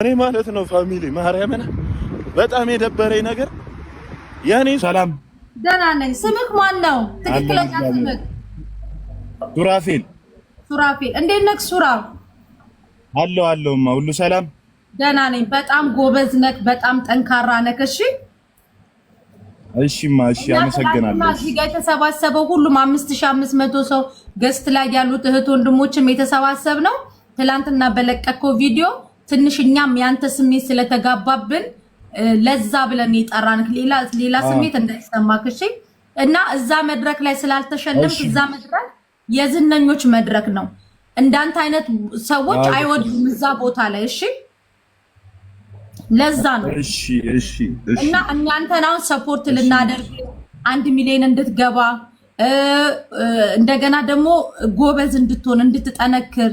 እኔ ማለት ነው ፋሚሊ ማርያምን በጣም የደበረኝ ነገር ያኔ ሰላም ደህና ነኝ። ስምክ ማን ነው? ትክክለኛ ስምክ? ሱራፌል። ሱራፌል እንዴት ነህ ሱራ? አለሁማ ሁሉ ሰላም። ደህና ነኝ። በጣም ጎበዝ ነህ፣ በጣም ጠንካራ ነህ። እሺማ እሺ አመሰግናለሁ። እዚህ ጋር የተሰባሰበው ሁሉም 5500 ሰው ገስት ላይ ያሉት እህት ወንድሞችም የተሰባሰብ ነው። ትላንትና በለቀቀው ቪዲዮ ትንሽኛም ያንተ ስሜት ስለተጋባብን ለዛ ብለን ይጠራንክ ሌላ ስሜት እንዳይሰማክ እሺ። እና እዛ መድረክ ላይ ስላልተሸለምክ እዛ መድረክ የዝነኞች መድረክ ነው። እንዳንተ አይነት ሰዎች አይወዱም እዛ ቦታ ላይ እሺ። ለዛ ነው እሺ። እና እናንተን አሁን ሰፖርት ልናደርግ 1 ሚሊዮን እንድትገባ እንደገና ደግሞ ጎበዝ እንድትሆን እንድትጠነክር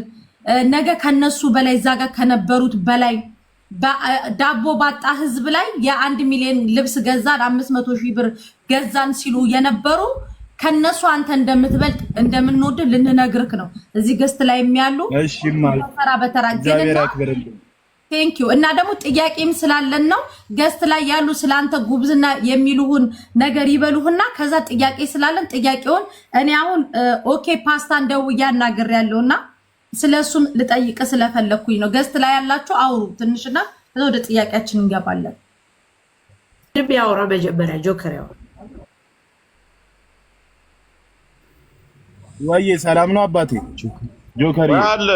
ነገ ከነሱ በላይ እዛ ጋር ከነበሩት በላይ ዳቦ ባጣ ህዝብ ላይ የ1 ሚሊዮን ልብስ ገዛን 500,000 ብር ገዛን ሲሉ የነበሩ ከነሱ አንተ እንደምትበልጥ እንደምንወድ ልንነግርክ ነው። እዚህ ገስት ላይ የሚያሉ ተራ በተራ ቴንክ ዩ። እና ደግሞ ጥያቄም ስላለን ነው ገስት ላይ ያሉ ስላንተ ጉብዝና የሚሉህን ነገር ይበሉህና ከዛ ጥያቄ ስላለን ጥያቄውን እኔ አሁን ኦኬ ፓስታ እንደውያ እናገርያለሁና ስለሱም ልጠይቅ ስለፈለኩኝ ነው። ገስት ላይ ያላችሁ አውሩ ትንሽና ወደ ጥያቄያችን እንገባለን። ድብ ያወራ በጀበሪያ ጆከር ያወራ ወይ ሰላም ነው አባቴ ጆከር አለ።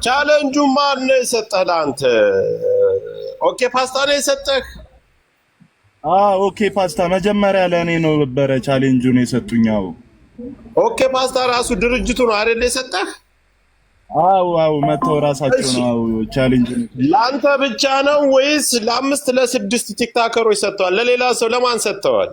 ቻሌንጁ ማን ነው የሰጠህ ለአንተ? ኦኬ ፓስታ ነው የሰጠህ? ኦኬ ፓስታ መጀመሪያ ለእኔ ነው ነበረ ቻሌንጁን የሰጡኛው። ኦኬ ፓስታ ራሱ ድርጅቱ ነው አይደል የሰጠህ? አው መተው ራሳቸው ነው ቻሌንጅ። ለአንተ ብቻ ነው ወይስ ለ5 ለ6 ቲክታከሮች ሰጥተዋል? ለሌላ ሰው ለማን ሰጥተዋል?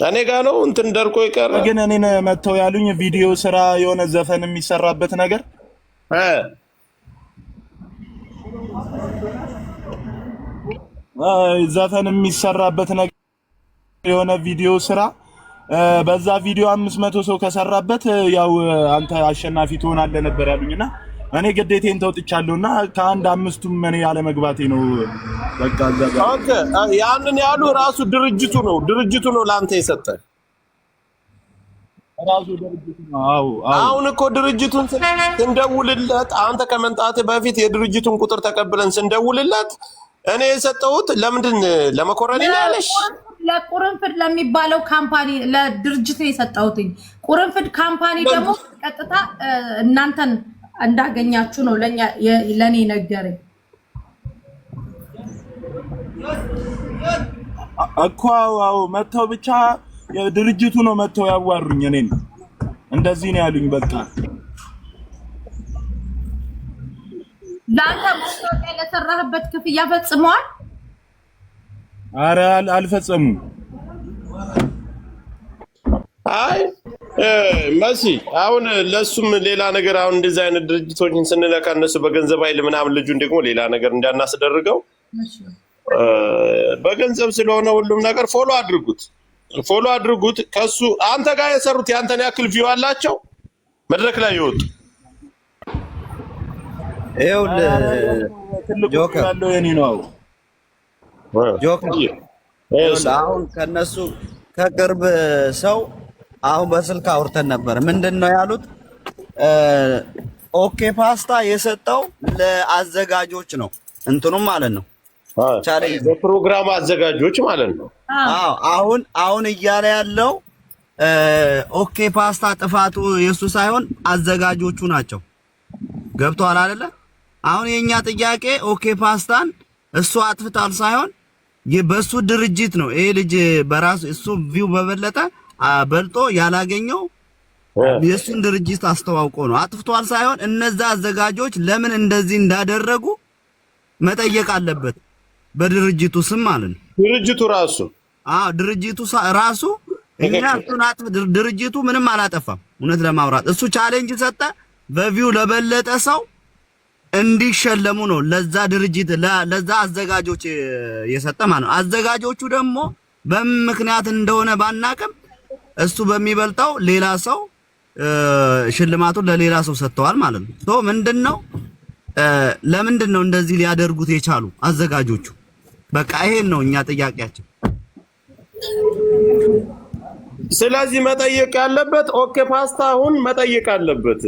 እኔ ጋር ነው እንትን ደርቆ ይቀር። ግን እኔን መተው ያሉኝ ቪዲዮ ስራ የሆነ ዘፈን የሚሰራበት ነገር ዘፈን የሚሰራበት ነገር የሆነ ቪዲዮ ስራ በዛ ቪዲዮ 500 ሰው ከሰራበት ያው አንተ አሸናፊ ትሆናለህ ነበር ያሉኝና እኔ ግዴቴን ተውጥቻለሁና ከአንድ አምስቱም እኔ ያለ መግባቴ ነው በቃ ዘጋ። ኦኬ ያንን ያሉ ራሱ ድርጅቱ ነው ላንተ የሰጠህ ራሱ ድርጅቱ ነው። አሁን እኮ ድርጅቱን ስንደውልለት አንተ ከመምጣትህ በፊት የድርጅቱን ቁጥር ተቀብለን ስንደውልለት እኔ የሰጠሁት ለምንድን ለመኮረኒ ነው ያለሽ? ለቁርንፍድ ለሚባለው ካምፓኒ ለድርጅት ነው የሰጠሁት። ቁርንፍድ ካምፓኒ ደግሞ ቀጥታ እናንተን እንዳገኛችሁ ነው ለኔ ነገረኝ እኮ። መተው ብቻ ድርጅቱ ነው መተው ያዋሩኝ እኔን እንደዚህ ነው ያሉኝ። በቃ ላንተ ማስታወቂያ ለሰራህበት ክፍያ ፈጽመዋል? አረ አልፈጸሙም። አይ መሲ አሁን ለሱም ሌላ ነገር አሁን እንደዚህ አይነት ድርጅቶችን ስንለካ እነሱ በገንዘብ ኃይል ምናምን ልጁን ደግሞ ሌላ ነገር እንዳናስደርገው በገንዘብ ስለሆነ ሁሉም ነገር ፎሎ አድርጉት። ከሱ አንተ ጋር የሰሩት ያንተን ያክል ቪው አላቸው መድረክ ላይ ይወጡ። ጆከር ያለው የኔ ነው። ጆከር አሁን ከነሱ ከቅርብ ሰው አሁን በስልክ አውርተን ነበር። ምንድነው ያሉት? ኦኬ ፓስታ የሰጠው ለአዘጋጆች ነው እንትኑም ማለት ነው ቻሌንጅ በፕሮግራም አዘጋጆች ማለት ነው። አሁን እያለ ያለው ኦኬ ፓስታ ጥፋቱ የሱ ሳይሆን አዘጋጆቹ ናቸው። ገብቷል አይደለ? አሁን የኛ ጥያቄ ኦኬ ፓስታን እሱ አጥፍታል ሳይሆን በሱ ድርጅት ነው። ይሄ ልጅ በራሱ እሱ ቪው በልጦ ያላገኘው የሱን ድርጅት አስተዋውቆ ነው። አጥፍቷል ሳይሆን እነዛ አዘጋጆች ለምን እንደዚህ እንዳደረጉ መጠየቅ አለበት በድርጅቱ ስም ማለት ነው። ድርጅቱ ራሱ እኛ ድርጅቱ ምንም አላጠፋም። እውነት ለማውራት እሱ ቻሌንጅ ሰጠ በቪው ለበለጠ ሰው እንዲሸለሙ ነው ለዛ ድርጅት ለዛ አዘጋጆች የሰጠ ማለት ነው። አዘጋጆቹ ደግሞ በምክንያት እንደሆነ ባናቀም እሱ በሚበልጣው ሌላ ሰው ሽልማቱን ለሌላ ሰው ሰጥተዋል ማለት ነው። ሶ ምንድነው ለምንድነው እንደዚህ ሊያደርጉት የቻሉ አዘጋጆቹ? በቃ ይሄን ነው እኛ ጥያቄያችን። ስለዚህ መጠየቅ ያለበት ኦኬ ፓስታ አሁን መጠየቅ አለበት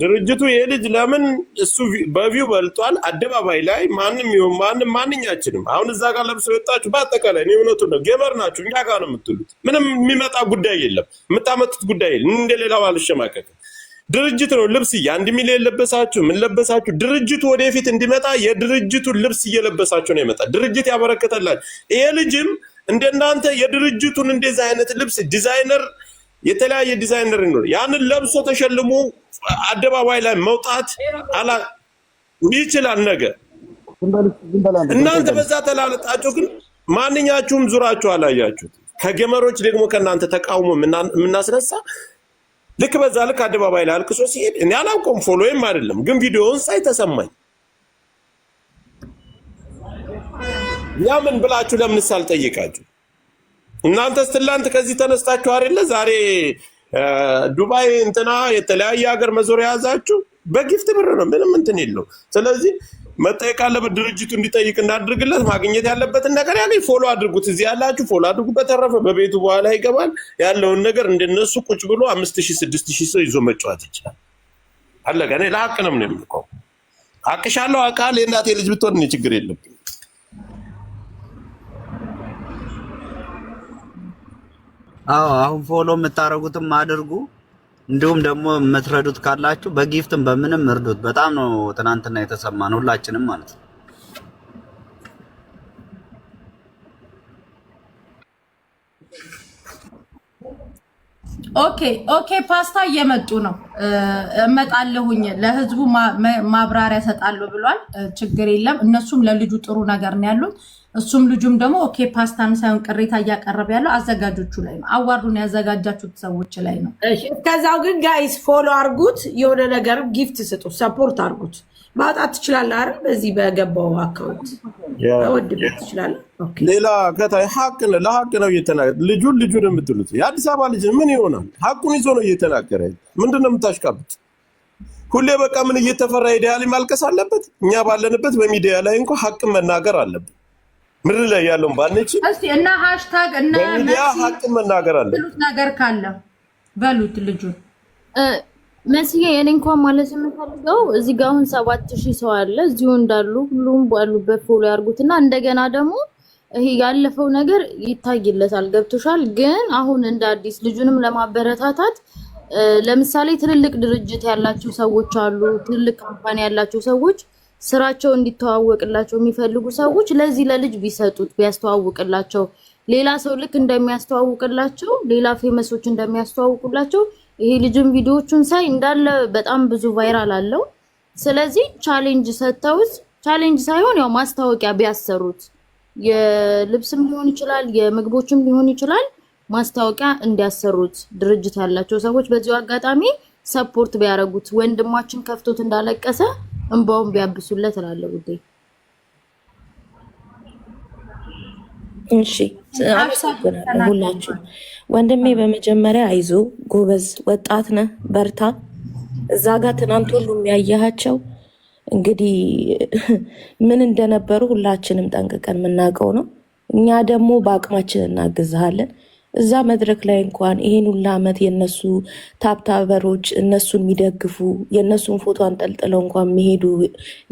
ድርጅቱ የልጅ ለምን እሱ በቪው በልጧል አደባባይ ላይ ማንም ይሁን ማንኛችንም አሁን እዛ ጋር ለብሶ የወጣችሁ በአጠቃላይ ነው እውነቱን ነው ጌመር ናችሁ እኛ ጋር ነው የምትሉት ምንም የሚመጣ ጉዳይ የለም የምታመጡት ጉዳይ የለም እንደሌላው አልሸማቀቅ ድርጅት ነው ልብስ የ1 ሚሊዮን ለበሳችሁ ምን ለበሳችሁ ድርጅቱ ወደፊት እንዲመጣ የድርጅቱን ልብስ እየለበሳችሁ ነው የመጣ ድርጅት ያበረከተላችሁ ይሄ ልጅም እንደናንተ የድርጅቱን እንደዛ አይነት ልብስ ዲዛይነር የተለያየ ዲዛይነር ነው ያንን ለብሶ ተሸልሞ አደባባይ ላይ መውጣት አላ ይችላል ነገር እናንተ በዛ ተላለጣችሁ ግን ማንኛችሁም ዙራችሁ አላያችሁት ከገመሮች ደግሞ ከናንተ ተቃውሞ ምናስነሳ ልክ በዛ ልክ አደባባይ ላይ አልቅሶ ሲሄድ እኔ አላውቀውም ፎሎዌም አይደለም ግን ቪዲዮውን ሳይ ተሰማኝ ያምን ብላችሁ ለምን ሳልጠይቃችሁ እናንተስ ትላንት ከዚህ ተነስታችሁ አይደለ ዛሬ ዱባይ እንትና የተለያየ ሀገር መዞሪያ ያዛችሁ በጊፍት ብር ነው ምንም እንትን የለው ስለዚህ መጠየቅ አለበት ድርጅቱ እንዲጠይቅ እናድርግለት ማግኘት ያለበትን ነገር ያገኝ ፎሎ አድርጉት እዚህ ያላችሁ ፎሎ አድርጉ በተረፈ በቤቱ በኋላ ይገባል ያለውን ነገር እንደነሱ ቁጭ ብሎ 5000 6000 ሰው ይዞ መጫወት ይችላል አለቀ እኔ ለሐቅ ነው የምንቆም አቅሻለሁ አቃል የእናቴ ልጅ ብትሆን እኔ ችግር የለብኝ አሁን ፎሎ የምታረጉትም አድርጉ እንዲሁም ደግሞ የምትረዱት ካላችሁ በጊፍትም በምንም እርዱት በጣም ነው ትናንትና የተሰማን ሁላችንም ማለት ነው ኦኬ ፓስታ እየመጡ ነው እመጣለሁኝ ለህዝቡ ማብራሪያ ሰጣለሁ ብሏል ችግር የለም እነሱም ለልጁ ጥሩ ነገር ነው ያሉት እሱም ልጁም ደግሞ ኦኬ ፓስታን ሳይሆን ቅሬታ እያቀረበ ያለው አዘጋጆቹ ላይ ነው አዋርዱን ያዘጋጃችሁት ሰዎች ላይ ነው እሺ ከዛው ግን ጋይስ ፎሎ አርጉት የሆነ ነገር ጊፍት ስጡ ሰፖርት አርጉት ማጣት ትችላለህ አይደል በዚህ በገባው አካውንት ወድበት ትችላለህ ኦኬ ሌላ ከታይ ሐቅ ነው ለሐቅ ነው እየተናገረ ልጁን የምትሉት የአዲስ አበባ ልጅ ምን ይሆናል ሐቁን ይዞ ነው እየተናገረ ምንድነው የምታሽቃብጥ ሁሌ በቃ ምን እየተፈራ ሄዳል ማልቀስ አለበት እኛ ባለንበት በሚዲያ ላይ እንኳን ሐቅ መናገር አለበት ምድር ላይ ያለው ባንቺ እስቲ እና ሃሽታግ እና በሚዲያ ሐቅ መናገር አለ ሁሉ ነገር ካለ በሉት ልጁ መስዬ እኔ እንኳን ማለት የምፈልገው እዚህ ጋር አሁን 7000 ሰው አለ እዚሁ እንዳሉ ሁሉም ባሉበት ፎሎ ያርጉትና እንደገና ደግሞ ይሄ ያለፈው ነገር ይታይለታል ገብቶሻል ግን አሁን እንደ አዲስ ልጁንም ለማበረታታት ለምሳሌ ትልልቅ ድርጅት ያላቸው ሰዎች አሉ ትልልቅ ካምፓኒ ያላቸው ሰዎች ስራቸው እንዲተዋወቅላቸው የሚፈልጉ ሰዎች ለዚህ ለልጅ ቢሰጡት ቢያስተዋውቅላቸው ሌላ ሰው ልክ እንደሚያስተዋውቅላቸው ሌላ ፌመሶች እንደሚያስተዋውቁላቸው ይሄ ልጅም ቪዲዮዎቹን ሳይ እንዳለ በጣም ብዙ ቫይራል አለው ስለዚህ ቻሌንጅ ሰጥተውት ቻሌንጅ ሳይሆን ያው ማስታወቂያ ቢያሰሩት የልብስም ሊሆን ይችላል የምግቦችም ሊሆን ይችላል ማስታወቂያ እንዲያሰሩት ድርጅት ያላቸው ሰዎች በዚሁ አጋጣሚ ሰፖርት ቢያረጉት ወንድማችን ከፍቶት እንዳለቀሰ እንባውን ቢያብሱለት እላለሁ ውዴ እሺ ሁላችሁ ወንድሜ በመጀመሪያ አይዞ ጎበዝ ወጣት ነህ በርታ እዛ ጋር ትናንት ሁሉም ያያቸው እንግዲህ ምን እንደነበሩ ሁላችንም ጠንቅቀን የምናውቀው ነው እኛ ደግሞ በአቅማችን እናግዝሃለን እዛ መድረክ ላይ እንኳን ይሄን ሁሉ አመት የነሱ ታፕታበሮች እነሱን የሚደግፉ የነሱን ፎቶ አንጠልጥለው እንኳን የሚሄዱ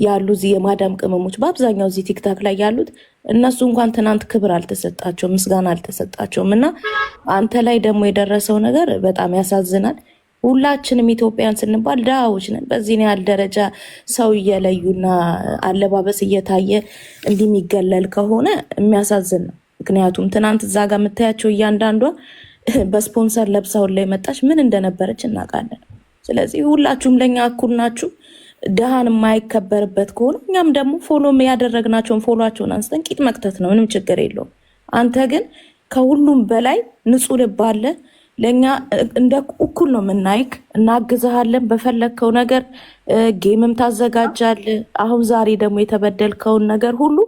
ያሉ የማዳም ቅመሞች በአብዛኛው እዚህ ቲክታክ ላይ ያሉት እነሱ እንኳን ትናንት ክብር አልተሰጣቸው ምስጋና አልተሰጣቸውም እና አንተ ላይ ደግሞ የደረሰው ነገር በጣም ያሳዝናል ሁላችንም ኢትዮጵያን ስንባል ዳዎች ነን በዚህ ነው ያለ ደረጃ ሰው እየለዩና አለባበስ እየታየ እንደሚገለል ከሆነ የሚያሳዝን ነው ምክንያቱም ትናንት እዛ ጋር መታያቸው እያንዳንዷ በስፖንሰር ለብሳው ላይ መጣች ምን እንደነበረች እናውቃለን ስለዚህ ሁላችሁም ለኛ እኩል ናችሁ ደሃን የማይከበርበት ከሆነ እኛም ደግሞ ፎሎ ያደረግናቸውን ፎሎአቸውን አንስተን ቂጥ መክተት ነው ምንም ችግር የለውም አንተ ግን ከሁሉም በላይ ንጹህ ልብ አለ ለኛ እንደ እኩል ነው የምናይክ እናግዝሃለን በፈለከው ነገር ጌምም ታዘጋጃለህ አሁን ዛሬ ደግሞ የተበደልከውን ነገር ሁሉ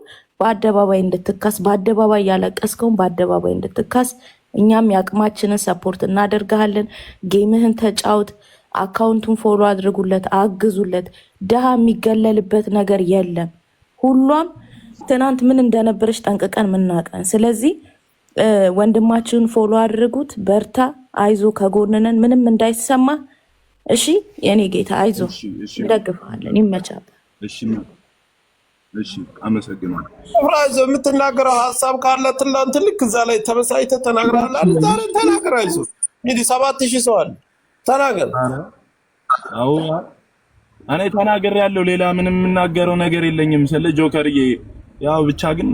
በአደባባይ እንድትካስ በአደባባይ ያለቀስከውን በአደባባይ እንድትካስ እኛም ያቅማችንን ሰፖርት እናደርጋለን ጌምህን ተጫውት አካውንቱን ፎሎ አድርጉለት፣ አግዙለት። ድሃ የሚገለልበት ነገር የለም። ሁሏም ትናንት ምን እንደነበረች ጠንቅቀን ምናቀን። ስለዚህ ወንድማችንን ፎሎ አድርጉት። በርታ፣ አይዞ፣ ከጎንነን፣ ምንም እንዳይሰማ። እሺ የኔ ጌታ አይዞ፣ እንደግፈዋለን። ይመቻል። እሺ አመሰግናለሁ። ፍራዝ የምትናገረው ሀሳብ ካለ ትላንት ልክ እዛ ላይ ተበሳይተህ ተናግረሃል። ዛሬ ተናገር፣ አይዞ። እንግዲህ 7000 ሰው አለ፣ ተናገር። አዎ እኔ ተናገር ያለው ሌላ ምንም የምናገረው ነገር የለኝም ስለ ጆከርዬ። ያው ብቻ ግን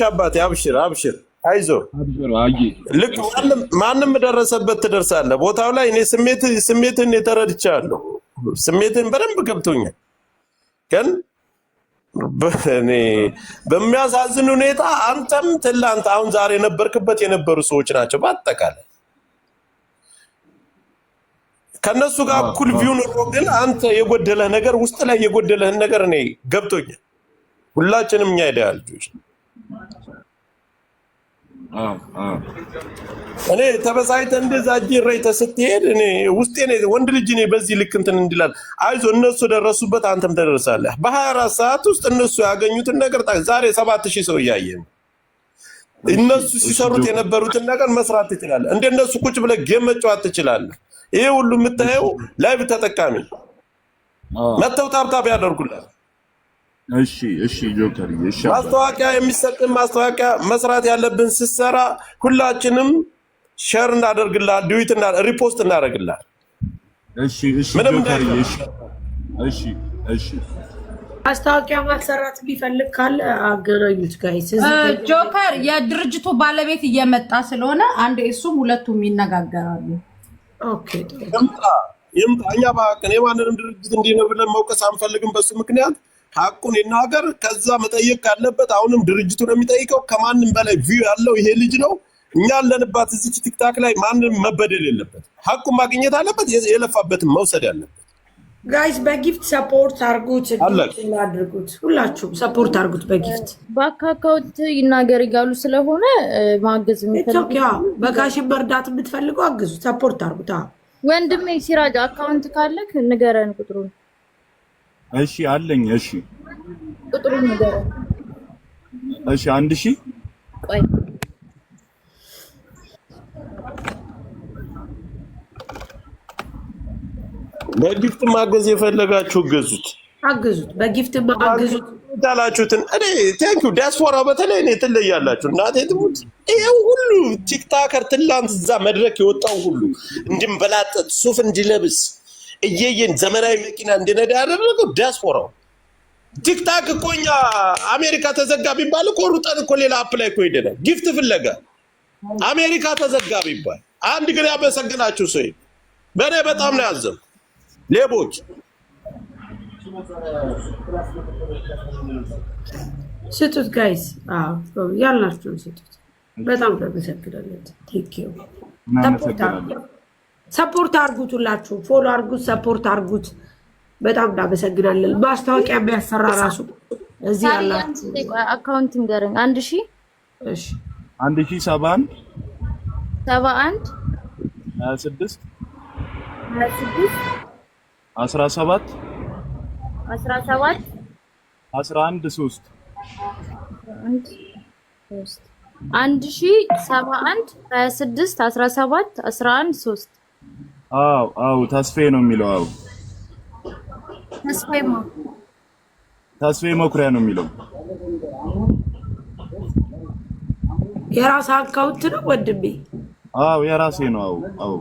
አባቴ አብሽር አይዞ ልክ ማንም ደረሰበት ትደርሳለህ። ቦታው ላይ እኔ ስሜትን የተረድቻለሁ። ስሜትን በደንብ ገብቶኛል። ግን እኔ በሚያሳዝን ሁኔታ አንተም ትላንት አሁን ዛሬ የነበርክበት የነበሩ ሰዎች ናቸው። በአጠቃላይ ከነሱ ጋር እኩል ቢሆን ኖሮ ግን አንተ የጎደለህ ነገር ውስጥ ላይ የጎደለህን ነገር እኔ ገብቶኛል። ሁላችንም እኛ አይደል ልጆች እኔ ተበሳይተህ እንደዛ ጅሬተ ስትሄድ እኔ ውስጤ ነው ወንድ ልጅ ነኝ በዚህ ልክ እንትን እንዲላል። አይዞ እነሱ ደረሱበት፣ አንተም ትደርሳለህ። በ24 ሰዓት ውስጥ እነሱ ያገኙትን ነገር ዛሬ 7000 ሰው እያየ ነው። እነሱ ሲሰሩት የነበሩትን ነገር መስራት ትችላለህ። እንደነሱ ቁጭ ብለህ ጌም መጫወት ትችላለህ። ይሄ ሁሉ የምታየው ላይቭ ተጠቃሚ መተው ታብታብ ያደርጉልህ። እሺ ጆከር፣ እሺ ማስታወቂያ የሚሰጥን ማስታወቂያ መስራት ያለብን ስትሰራ ሁላችንም ሼር እናደርግልሃል፣ ዲዊት እና ሪፖስት እናደርግልሃል። እሺ ጆከር፣ እሺ ማስታወቂያ ማሰራት ቢፈልግ ካለ አገናኙት ጋይስ። ጆከር የድርጅቱ ባለቤት እየመጣ ስለሆነ አንድ እሱም ሁለቱም ይነጋገራሉ። ኦኬ ይምጣ። እኛ በሀቅን የማንንም ድርጅት እንዲህ ነው ብለን መውቀስ አንፈልግም። በሱ ምክንያት ሀቁን ይናገር። ከዛ መጠየቅ ካለበት አሁንም ድርጅቱ ነው የሚጠይቀው። ከማንም በላይ ቪው ያለው ይሄ ልጅ ነው። እኛ ያለንባት እዚች ቲክታክ ላይ ማንም መበደል የለበት። ሀቁን ማግኘት አለበት። የለፋበትን መውሰድ ያለበት። ጋይስ በጊፍት ሰፖርት አርጉት፣ አድርጉት። ሁላችሁም ሰፖርት አርጉት በጊፍት። በአካውንት ይናገር ይጋሉ ስለሆነ ማገዝ ኢትዮጵያ በካሽ መርዳት የምትፈልጉ አግዙ፣ ሰፖርት አርጉት። ወንድሜ ሲራጅ አካውንት ካለክ ንገረን ቁጥሩን። እሺ አለኝ። እሺ ቁጥሩን ንገረን። እሺ 1000 ቆይ በጊፍት ማገዝ የፈለጋችሁ አግዙት። በጊፍት አግዙት ታላችሁትን እኔ ቴንክ ዩ ዲያስፖራ በተለይ እኔ ትለያላችሁ። እናቴ ትሙት ይሄው ሁሉ ቲክታከር ትላንት እዛ መድረክ የወጣው ሁሉ እንድንበላጠጥ ሱፍ እንዲለብስ እየየን ዘመናዊ መኪና እንድነዳ ያደረገው ዲያስፖራው። ቲክታክ እኮ እኛ አሜሪካ ተዘጋ ቢባል እኮ ሩጠን እኮ ሌላ አፕ ላይ እኮ ሄደናል ጊፍት ፍለጋ። አሜሪካ ተዘጋ ቢባል አንድ ግን ያመሰግናችሁ ሰው በእኔ በጣም ነው ያዘው። ሌቦች ስጡት ጋይስ። ያላችሁ ስጡት። በጣም ተመሰግናለሁ። ቴንኪው። ሰፖርት አርጉት፣ ሁላችሁ ፎሎ አርጉት፣ ሰፖርት አርጉት። በጣም እናመሰግናለን። ማስታወቂያ የሚያሰራ ራሱ እዚህ ያላችሁ አካውንት ንገረኝ። 1000 እሺ 1071 71 26 17 11 3 1071 26 17 11 3 አው ተስፋዬ ነው የሚለው። አው ተስፋዬ መኩሪያ ነው የሚለው። የራስ አካውንት ነው ወንድሜ? አው የራሴ ነው። አው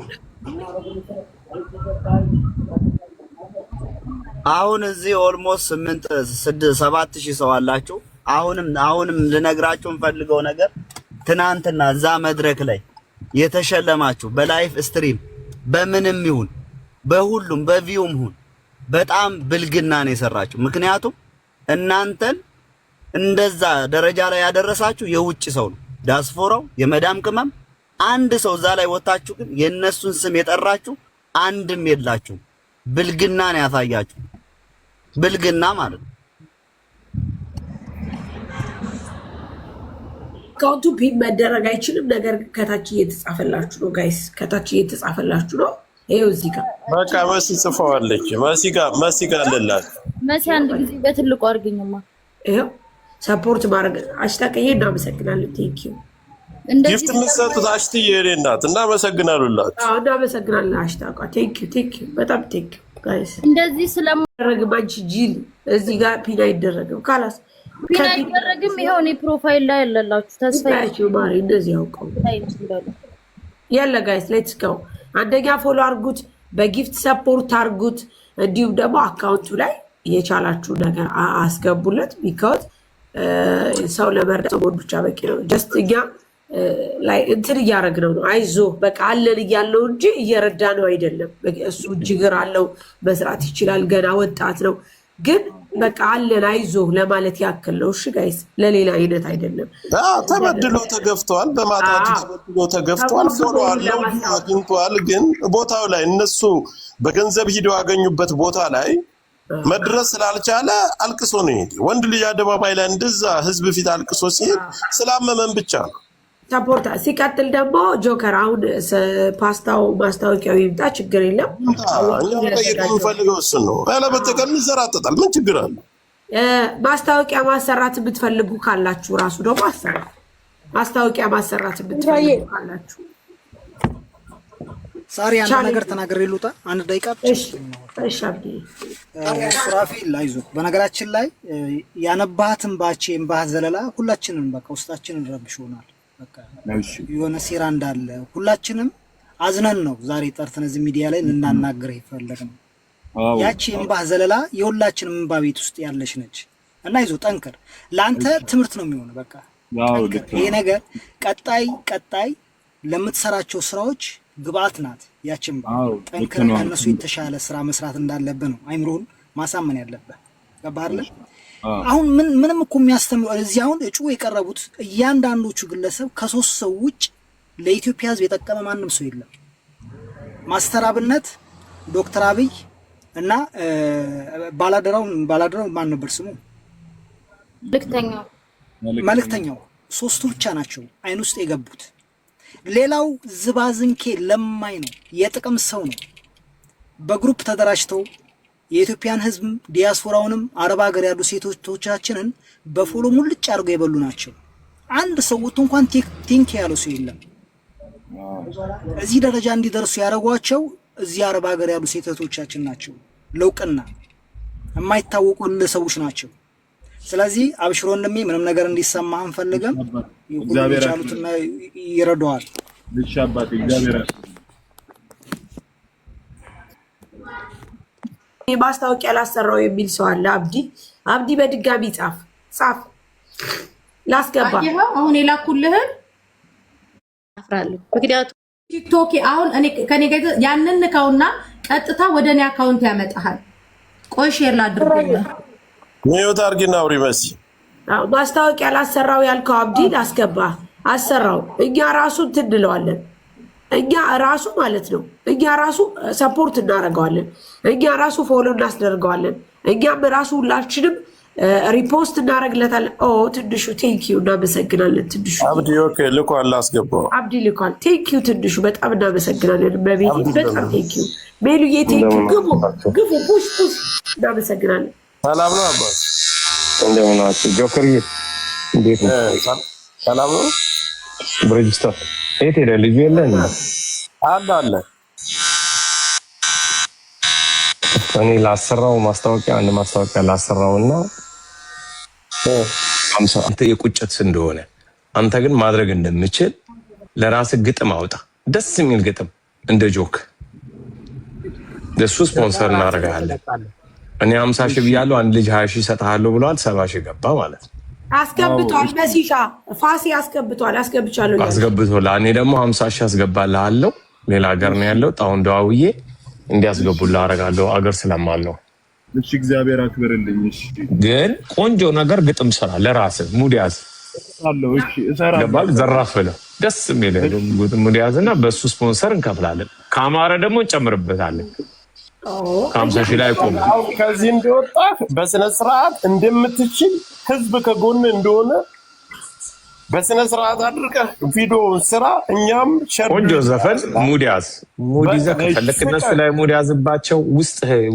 አሁን እዚህ ኦልሞስት 7000 ሰው አላችሁ። አሁንም ልነግራችሁ እንፈልገው ነገር ትናንትና እዛ መድረክ ላይ የተሸለማችሁ በላይፍ ስትሪም በምንም ይሁን በሁሉም በቪውም ይሁን በጣም ብልግና ነው የሰራችሁ። ምክንያቱም እናንተን እንደዛ ደረጃ ላይ ያደረሳችሁ የውጭ ሰው ነው፣ ዲያስፖራው፣ የመዳም ቅመም። አንድ ሰው እዛ ላይ ወጣችሁ ግን የነሱን ስም የጠራችሁ አንድም የላችሁ። ብልግና ነው ያሳያችሁ፣ ብልግና ማለት ነው። አካውንቱ ፒን መደረግ አይችልም። ነገር ግን ከታች እየተጻፈላችሁ ነው ጋይስ፣ ከታች እየተጻፈላችሁ ነው። ይሄው እዚህ ጋር በቃ መሲ ጽፈዋለች። መሲ ጋር አለላት። መሲ አንድ ጊዜ በትልቁ አድርገኝማ። ይሄው ሰፖርት ማድረግ አሽታቀዬ እናመሰግናለን። ቴንክ ዩ ጊፍት የምትሰጡት አሽትዬ የእኔ እናት እናመሰግናሉላችሁ። እናመሰግናለን አሽታቃ። ቴንክ ዩ በጣም ቴንክ ዩ ጋይስ። እንደዚህ ስለማደረግ ባንቺ ጂል እዚህ ጋር ፒን አይደረግም። ካላስ ፒን አይደረግም። ይሄው እኔ ፕሮፋይል ላይ ያለላችሁ ተስፋዬ ማሪ እንደዚህ ያውቀው ያለ ጋይስ ሌትስ ጎ። አንደኛ ፎሎ አርጉት፣ በጊፍት ሰፖርት አርጉት፣ እንዲሁም ደግሞ አካውንቱ ላይ የቻላችሁ ነገር አስገቡለት። ቢካዝ ሰው ለመርዳት ሰው ብቻ በቂ ነው። ጀስት እኛ ላይ እንትን እያደረግነው ነው። አይዞ በቃ አለን እያለው እንጂ እየረዳ ነው አይደለም። እሱ ችግር አለው፣ መስራት ይችላል፣ ገና ወጣት ነው። ግን በቃ አለን አይዞ ለማለት ያክል ነው። እሺ ጋይስ፣ ለሌላ አይነት አይደለም። ተበድሎ ተገፍቷል፣ በማጣቱ ተበድሎ ተገፍቷል። ፎሎ አለው አግኝቷል። ግን ቦታው ላይ እነሱ በገንዘብ ሂደው ያገኙበት ቦታ ላይ መድረስ ስላልቻለ አልቅሶ ነው የሄደው። ወንድ ልጅ አደባባይ ላይ እንደዛ ህዝብ ፊት አልቅሶ ሲሄድ ስላመመን ብቻ ነው። ሰፖርት ሲቀጥል ደግሞ ጆከር አሁን ፓስታው ማስታወቂያው ይምጣ፣ ችግር የለም። እኛ ጠይቅ የምንፈልገው እሱን ነው። ያለበተቀን ይዘራጠጣል። ምን ችግር አለ? ማስታወቂያ ማሰራት የምትፈልጉ ካላችሁ ራሱ ደግሞ አሰራት። ማስታወቂያ ማሰራት የምትፈልጉ ካላችሁ ሳሪ አንድ ነገር ተናገር ይሉታ አንድ ደቂቃ ብቻ። እሺ አብዲ ሱራፊል አይዞህ። በነገራችን ላይ ያነባህትን ባቼ እንባህ ዘለላ ሁላችንም በቃ ውስጣችንን ረብሾናል። በቃ የሆነ ሴራ እንዳለ ሁላችንም አዝነን ነው ዛሬ ጠርተን እዚህ ሚዲያ ላይ ልናናግርህ ይፈልገን። ያቺ እንባህ ዘለላ የሁላችንም እንባ ቤት ውስጥ ያለች ነች እና አይዞህ ጠንክር። ለአንተ ትምህርት ነው የሚሆነው። በቃ ይሄ ነገር ቀጣይ ለምትሰራቸው ስራዎች ግብአት ናት። ያቺም ጠንክር ከነሱ የተሻለ ስራ መስራት እንዳለብህ ነው አይምሮን ማሳመን ያለብህ። ገባህ አይደል? አሁን ምንም እኮ የሚያስተምሩ እዚህ አሁን እጩ የቀረቡት እያንዳንዶቹ ግለሰብ ከሶስት ሰው ውጭ ለኢትዮጵያ ሕዝብ የጠቀመ ማንም ሰው የለም። ማስተር አብነት፣ ዶክተር አብይ እና ባላደራው ማን ነበር ስሙ? መልእክተኛው ሶስቱ ብቻ ናቸው አይን ውስጥ የገቡት። ሌላው ዝባዝንኬ ለማኝ ነው፣ የጥቅም ሰው ነው። በግሩፕ ተደራጅተው የኢትዮጵያን ህዝብ ዲያስፖራውንም አረብ ሀገር ያሉ ሴቶቻችንን በፎሎ ሙልጭ አድርገው የበሉ ናቸው። አንድ ሰው ወጥቶ እንኳን ቲንክ ያለው ሰው የለም። እዚህ ደረጃ እንዲደርሱ ያደረጓቸው እዚህ አረብ ሀገር ያሉ ሴቶቻችን ናቸው። ለውቅና የማይታወቁ ሰዎች ናቸው። ስለዚህ አብሽሮ እንደሚ ምንም ነገር እንዲሰማ አንፈልግም። እግዚአብሔር ያሉትና ይረዳዋል። ልሻባት እግዚአብሔር ማስታወቂያ ላሰራው የሚል ሰው አለ። አብዲ በድጋሚ ጻፍ ላስገባ። አሁን የላኩልህን አፍራለሁ። ምክንያቱም ቲክቶክ አሁን እኔ ከኔ ጋር ያንን ንካውና ቀጥታ ወደ እኔ አካውንት ያመጣሃል። ቆይ ሼር ላድርግልህ። ሚዩት አርጊና አውሪ መሲ። ማስታወቂያ ላሰራው ያልከው አብዲ ላስገባ አሰራው። እኛ ራሱ ትድለዋለን። እኛ ራሱ ማለት ነው። እኛ ራሱ ሰፖርት እናደርገዋለን። እኛ ራሱ ፎሎ እናስደርገዋለን። እኛም ራሱ ሁላችንም ሪፖስት እናደርግለታለን። ትንሹ ቴንኪዩ እናመሰግናለን። ትንሹ አብዲ ኦኬ ልኳል፣ አስገባው። አብዲ ልኳል። ቴንኪዩ ትንሹ በጣም እናመሰግናለን። በቤት በጣም ቴንኪዩ ሜሉዬ፣ ቴንኪዩ። ግፉ ፑሽ እናመሰግናለን። ሰላም ነው አባት፣ እንደምን ናችሁ? ጆከርዬ እንዴት ነው? ሰላም ነው። ብሬጅስቶን የት ሄደ? ልጁ የለን አለ። እኔ ላሰራው ማስታወቂያ አንድ ማስታወቂያ ላሰራውና አንተ የቁጭት እንደሆነ አንተ ግን ማድረግ እንደምችል ለራስህ ግጥም አውጣ። ደስ የሚል ግጥም እንደ ጆክ ለሱ ስፖንሰር እናደርጋለን። እኔ 50 ሺህ ብያለሁ፣ አንድ ልጅ 20 ሺህ ሰጣለሁ ብሏል። 70 ሺህ ገባ ማለት ነው። አስገብቷል። በሲሻ ፋሲ አስገብቷል። አስገብቷል። እኔ ደግሞ 50 ሺህ አስገባልሃለሁ። ሌላ ሀገር ነው ያለው። ጣውን ደዋውዬ እንዲያስገቡልህ አደርጋለሁ። አገር ስለማለው። እሺ እግዚአብሔር አክብርልኝ። እሺ ግን ቆንጆ ነገር ግጥም ስራ፣ ለራስህ ሙድ ያዝ አለው። እሺ እሰራለሁ። ዘራፍ ብለህ ደስ የሚል ግጥም ሙድ ያዝና በሱ ስፖንሰር እንከፍላለን። ካማረ ደግሞ እንጨምርበታለን። 50 ሺህ ላይ ቆም። ከዚህ እንደወጣ በስነ ስርዓት እንደምትችል ህዝብ ከጎን እንደሆነ በስነ ስርዓት አድርገህ ቪዲዮ ስራ። እኛም ቆንጆ ዘፈን ሙድ ያዝ፣ ሙድ ይዘህ ከፈለክ እነሱ ላይ ሙድ ያዝባቸው።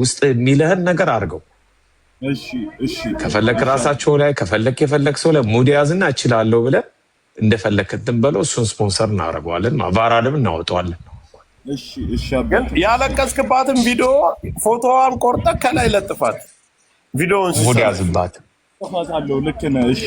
ውስጥ የሚልህን ነገር አድርገው። እሺ ከፈለክ ራሳቸው ላይ ከፈለክ የፈለክ ሰው ላይ ሙድ ያዝና እችላለሁ ብለህ እንደፈለክ እንትን በለው። እሱን ስፖንሰር እናደርገዋለን፣ ቫራድም እናወጣዋለን። እሺ ግን ያለቀስክባትን ቪዲዮ ፎቶዋን ቆርጠህ ከላይ ለጥፋት። ቪዲዮውን ሙድ ያዝባት ተፋታለሁ። ልክ ነህ። እሺ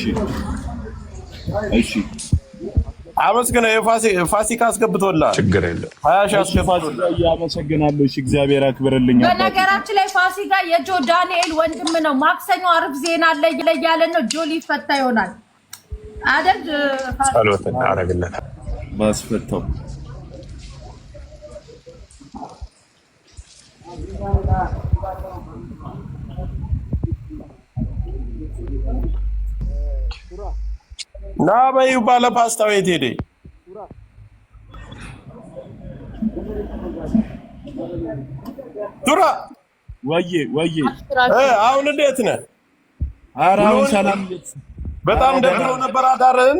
አመስግነው። የፋሲካ አስገብቶልሃል። ችግር የለም። 20 ሺህ አስገብቶልሃል። ያመሰግናለሁ። እሺ እግዚአብሔር ያክብርልኝ። በነገራችን ላይ ፋሲካ የጆ ዳንኤል ወንድም ነው። ማክሰኞ አርብ ዜና አለ እያለ ነው። ጆሊ ፈታ ይሆናል አይደል? ጸሎት እናደርግለታል። ባስፈታው ና በይው። ባለ ፓስታው የት ሄደ? ቱራ ወዬ አሁን እንዴት ነህ? ኧረ አሁን ሰላም። በጣም ደብሮ ነበር አዳርን?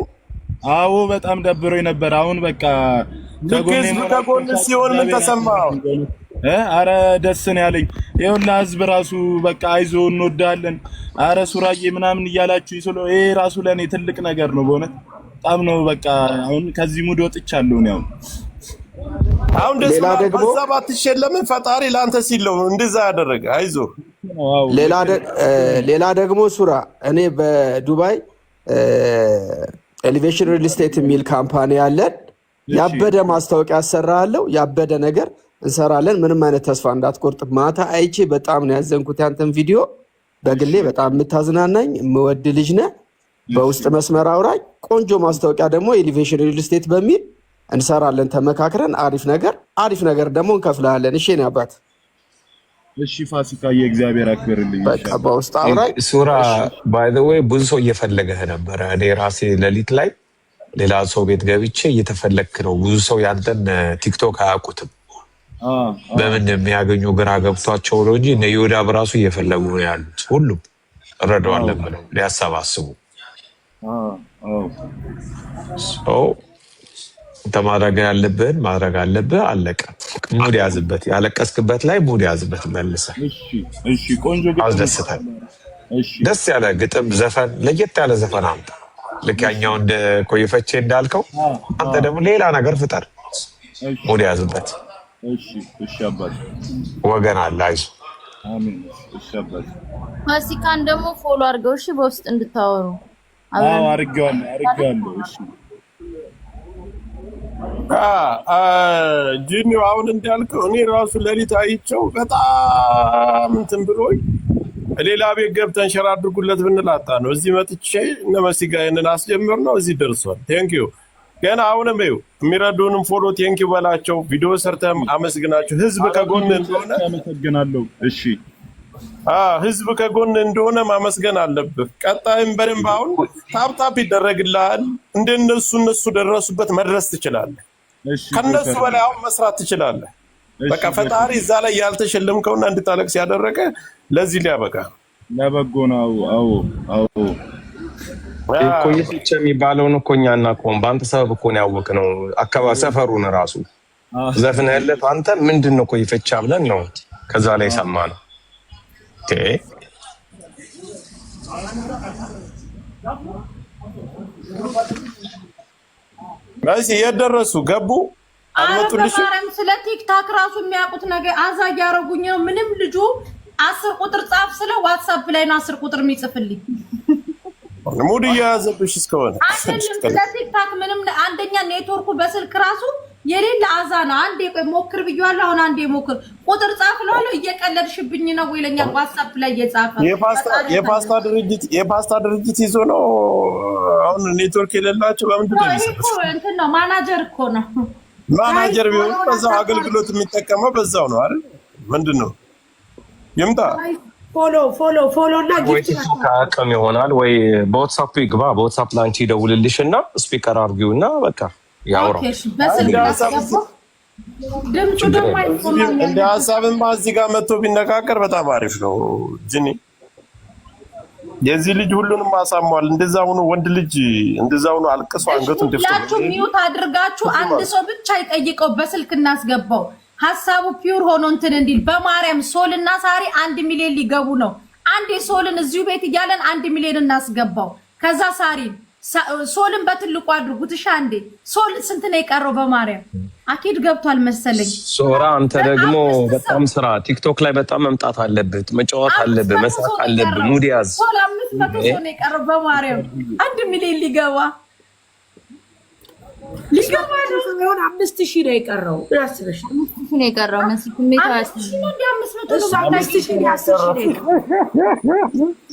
አዎ በጣም ደብሮኝ ነበር። አሁን በቃ ከጎን ሲሆን ምን ተሰማው? አረ ደስ ነው ያለኝ። ይኸውልህ ህዝብ ራሱ በቃ አይዞህ እንወዳለን፣ አረ ሱራዬ ምናምን እያላችሁ ይሄ ራሱ ለኔ ትልቅ ነገር ነው በእውነት በጣም ነው። በቃ አሁን ከዚህ ሙድ ወጥቻለሁ ነው። አሁን ደስ ደግሞ በዛ ባትሸለም ፈጣሪ ላንተ ሲለው እንደዛ ያደረገ አይዞህ። ሌላ ደግሞ ሱራ እኔ በዱባይ ኤሊቬሽን ሪል ስቴት የሚል ካምፓኒ ያለን ያበደ ማስታወቂያ አሰራለሁ። ያበደ ነገር እንሰራለን። ምንም አይነት ተስፋ እንዳትቆርጥ። ማታ አይቼ በጣም ነው ያዘንኩት ያንተን ቪዲዮ። በግሌ በጣም የምታዝናናኝ የምወድ ልጅ ነህ። በውስጥ መስመር አውራኝ። ቆንጆ ማስታወቂያ ደግሞ ኤሊቬሽን ሪል ስቴት በሚል እንሰራለን ተመካክረን። አሪፍ ነገር ደግሞ እንከፍልሃለን። እሺ ነው አባት። እሺ ፋሲካ የእግዚአብሔር አክብርልኝ። በቃ በውስጥ አውራኝ። ሱራ ባይ ዘ ዌይ ብዙ ሰው እየፈለገህ ነበረ። እኔ ራሴ ሌሊት ላይ ሌላ ሰው ቤት ገብቼ እየተፈለክ ነው። ብዙ ሰው ያንተን ቲክቶክ አያውቁትም። በምን የሚያገኙ ግራ ገብቷቸው ነው እንጂ እነ ይሁዳ በራሱ እየፈለጉ ነው ያሉት። ሁሉም እረዳዋለን ብለው ሊያሰባስቡ ማድረግ ያለብህን ማድረግ አለብህ። አለቀ። ሙድ ያዝበት። ያለቀስክበት ላይ ሙድ ያዝበት መልሰህ። እሺ ቆንጆ አስደስተን። ደስ ያለ ግጥም፣ ዘፈን፣ ለየት ያለ ዘፈን አምጣ። ልክ ያኛው እንደ ኮይፈቼ እንዳልከው አንተ ደግሞ ሌላ ነገር ፍጠር። ሙድ ያዝበት። እሺ አባት። ወገን አለ። አይዞህ። አሜን። እሺ አባት። ፋሲካን ደግሞ ፎሎ አድርገው እሺ፣ በውስጥ እንድታወሩ። አዎ አድርጌዋለሁ። እሺ ጂኒው አሁን እንዳልከው እኔ ራሱ ሌሊት አይቼው በጣም እንትን ብሎኝ ሌላ ቤት ገብተን ሸር አድርጉለት ብንላጣ ነው። እዚህ መጥቼ እነ መሲ ጋር ይሄንን አስጀምር ነው። እዚህ ደርሷል። ቴንኪዩ። ገና አሁንም ይኸው የሚረዱንም ፎሎ ቴንኪዩ በላቸው። ቪዲዮ ሰርተም አመስግናቸው። ህዝብ ከጎን እንደሆነ አመሰግናለሁ። እሺ ህዝብ ከጎን እንደሆነ ማመስገን አለብህ። ቀጣይም በደንብ አሁን ታፕታፕ ይደረግልሃል። እነሱ ደረሱበት መድረስ ትችላለህ። ከነሱ በላይ አሁን መስራት ትችላለህ። በቃ ፈጣሪ እዛ ላይ ያልተሸለምከውና እንድታለቅስ ያደረገ ለዚህ ሊያበቃ ለበጎ ነው። አዎ ኮይፈቼ የሚባለውን እኮ እኛ እናውቀውም። በአንተ ሰበብ እኮ ነው ያወቅነው። አካባቢ ሰፈሩን ራሱ ዘፍነህለት አንተ ምንድን ነው ኮይፈቼ ብለን ነው ከዛ ላይ ሰማነው። በዚህ የደረሱ ገቡ አልመጡልሽ። ስለ ቲክታክ ራሱ የሚያውቁት ነገር አዛ እያደረጉኝ ነው። ምንም ልጁ 10 ቁጥር ጻፍ ስለ ዋትስአፕ ላይ ነው 10 ቁጥር የሚጽፍልኝ። ሙድ እየያዘብሽ እስከሆነ ስለ ቲክታክ ምንም አንደኛ ኔትወርኩ በስልክ ራሱ የሌለ አዛ ነው። አንዴ ሞክር ብያለሁ። አሁን አንዴ ሞክር ቁጥር ጻፍ ለዋለሁ። እየቀለድሽብኝ ነው ይለኛል ዋትስአፕ ላይ እየጻፈ። የፓስታ ድርጅት ይዞ ነው አሁን ኔትወርክ የሌላቸው። በምንድን ነው እኮ እንትን ነው ማናጀር እኮ ነው። ማናጀር ቢሆን በዛው አገልግሎት የሚጠቀመው በዛው ነው አይደል? ምንድን ነው ይምጣ። ፎሎ እና ጊፍት ከአቅም ይሆናል ወይ በዋትስአፕ ይግባ። በዋትስአፕ ላንቺ ይደውልልሽ እና ስፒከር አድርጊው እና በቃ ያውራው። ድምፁ ደግሞ አይቆማም። እንደ ሀሳብማ እዚህ ጋር መጥቶ ቢነጋገር በጣም አሪፍ ነው። ጅኒ የዚህ ልጅ ሁሉንም አሳሟል። እንደዛ ሆኖ ወንድ ልጅ እንደዛ ሆኖ አልቅሶ አንገቱን ደፍቶ ሁላችሁ ሚውት አድርጋችሁ አንድ ሰው ብቻ ይጠይቀው፣ በስልክ እናስገባው። ሀሳቡ ፒውር ሆኖ እንትን እንዲል በማርያም ሶልና ሳሪ 1 ሚሊዮን ሊገቡ ነው። አንድ ሶልን እዚሁ ቤት እያለን 1 ሚሊዮን እናስገባው። ከዛ ሳሪ ሶልን በትልቁ አድርጉት። እሺ አንዴ ሶል ስንት ነው የቀረው? በማርያም አኪድ ገብቷል መሰለኝ። ሶራ አንተ ደግሞ በጣም ስራ ቲክቶክ ላይ በጣም መምጣት አለብህ፣ መጫወት አለብህ፣ መሳቅ አለብህ። ሙድ ያዝ። ሶል 500 ሰው ነው የቀረው። በማርያም 1 ሚሊዮን ሊገባ ነው። 5000 ነው የቀረው። ያስበሽ 5000 ነው የቀረው። መስክ ሜታስ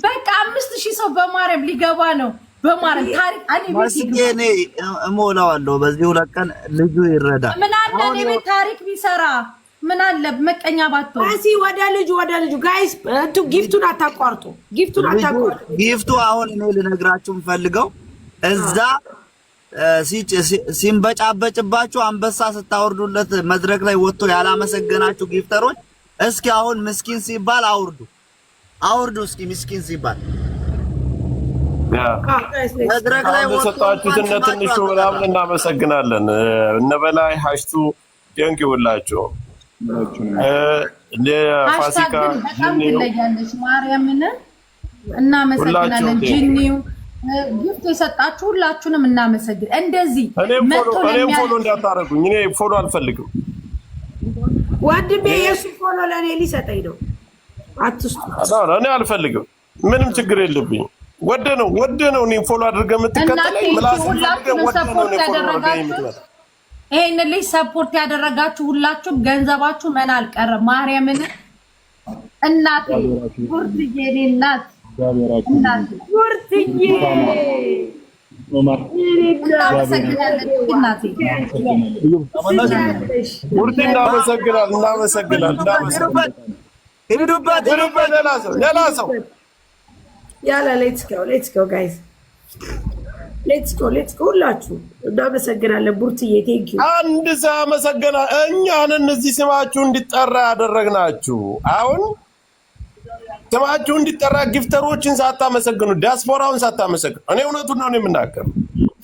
በቃ 5000 ሰው በማርያም ሊገባ ነው። በማርያም ታሪክ እኔ እሞላዋለሁ። በዚህ 2 ቀን ልጁ ይረዳ። ምን አለ እኔ ቤት ታሪክ ቢሰራ ምን አለ? መቀኛ ባትሆን እዚህ ወደ ልጁ ጋይስ እንቱ ጊፍቱን አታቋርጡ። ጊፍቱ አሁን እኔ ልነግራችሁ የምፈልገው እዛ ሲንበጫበጭባችሁ አንበሳ ስታወርዱለት መድረክ ላይ ወጥቶ ያላመሰገናችሁ ጊፍተሮች እስኪ አሁን ምስኪን ሲባል አውርዱ እስኪ ምስኪን ሲባል መድረክ ላይ ወጥታችሁትን ትንሹ ምናምን እናመሰግናለን። እነበላይ ሀሽቱ ቴንክ ይውላችሁ ለፋሲካ በጣም ትለያለች። ማርያምን እናመሰግናለን። ጂኒው ጊፍት የሰጣችሁ ሁላችሁንም እናመሰግን። እንደዚህ እኔም ፎሎ እንዳታረጉኝ፣ እኔ ፎሎ አልፈልግም። ወንድሜ የሱ ፎሎ ለኔ ሊሰጠኝ ነው። አትስጡ። እኔ አልፈልግም። ምንም ችግር የለብኝ። ወደ ነው እኔ ፎሎ አድርገህ የምትከተለኝ ምላስ ይሄን ልጅ ሰፖርት ያደረጋችሁ ሁላችሁም ገንዘባችሁ መና አልቀረም። ማርያምን እናቴ ጉርድዬ እኔ እናት ጉርድዬ እናመሰግናለን። ሌላ ሰው ያላ ሌትስ ጎ ጋይስ ሌትስ ጎ ሁላችሁ እናመሰግናለን። ቡርትዬ ቴንክ ዩ። አንድ ሰው አመሰግና። እኛን እነዚህ ስማችሁ እንዲጠራ ያደረግናችሁ አሁን ስማችሁ እንዲጠራ ጊፍተሮችን ሳታመሰግኑ ዲያስፖራውን ሳታመሰግኑ፣ እኔ እውነቱን ነው የምናገረው።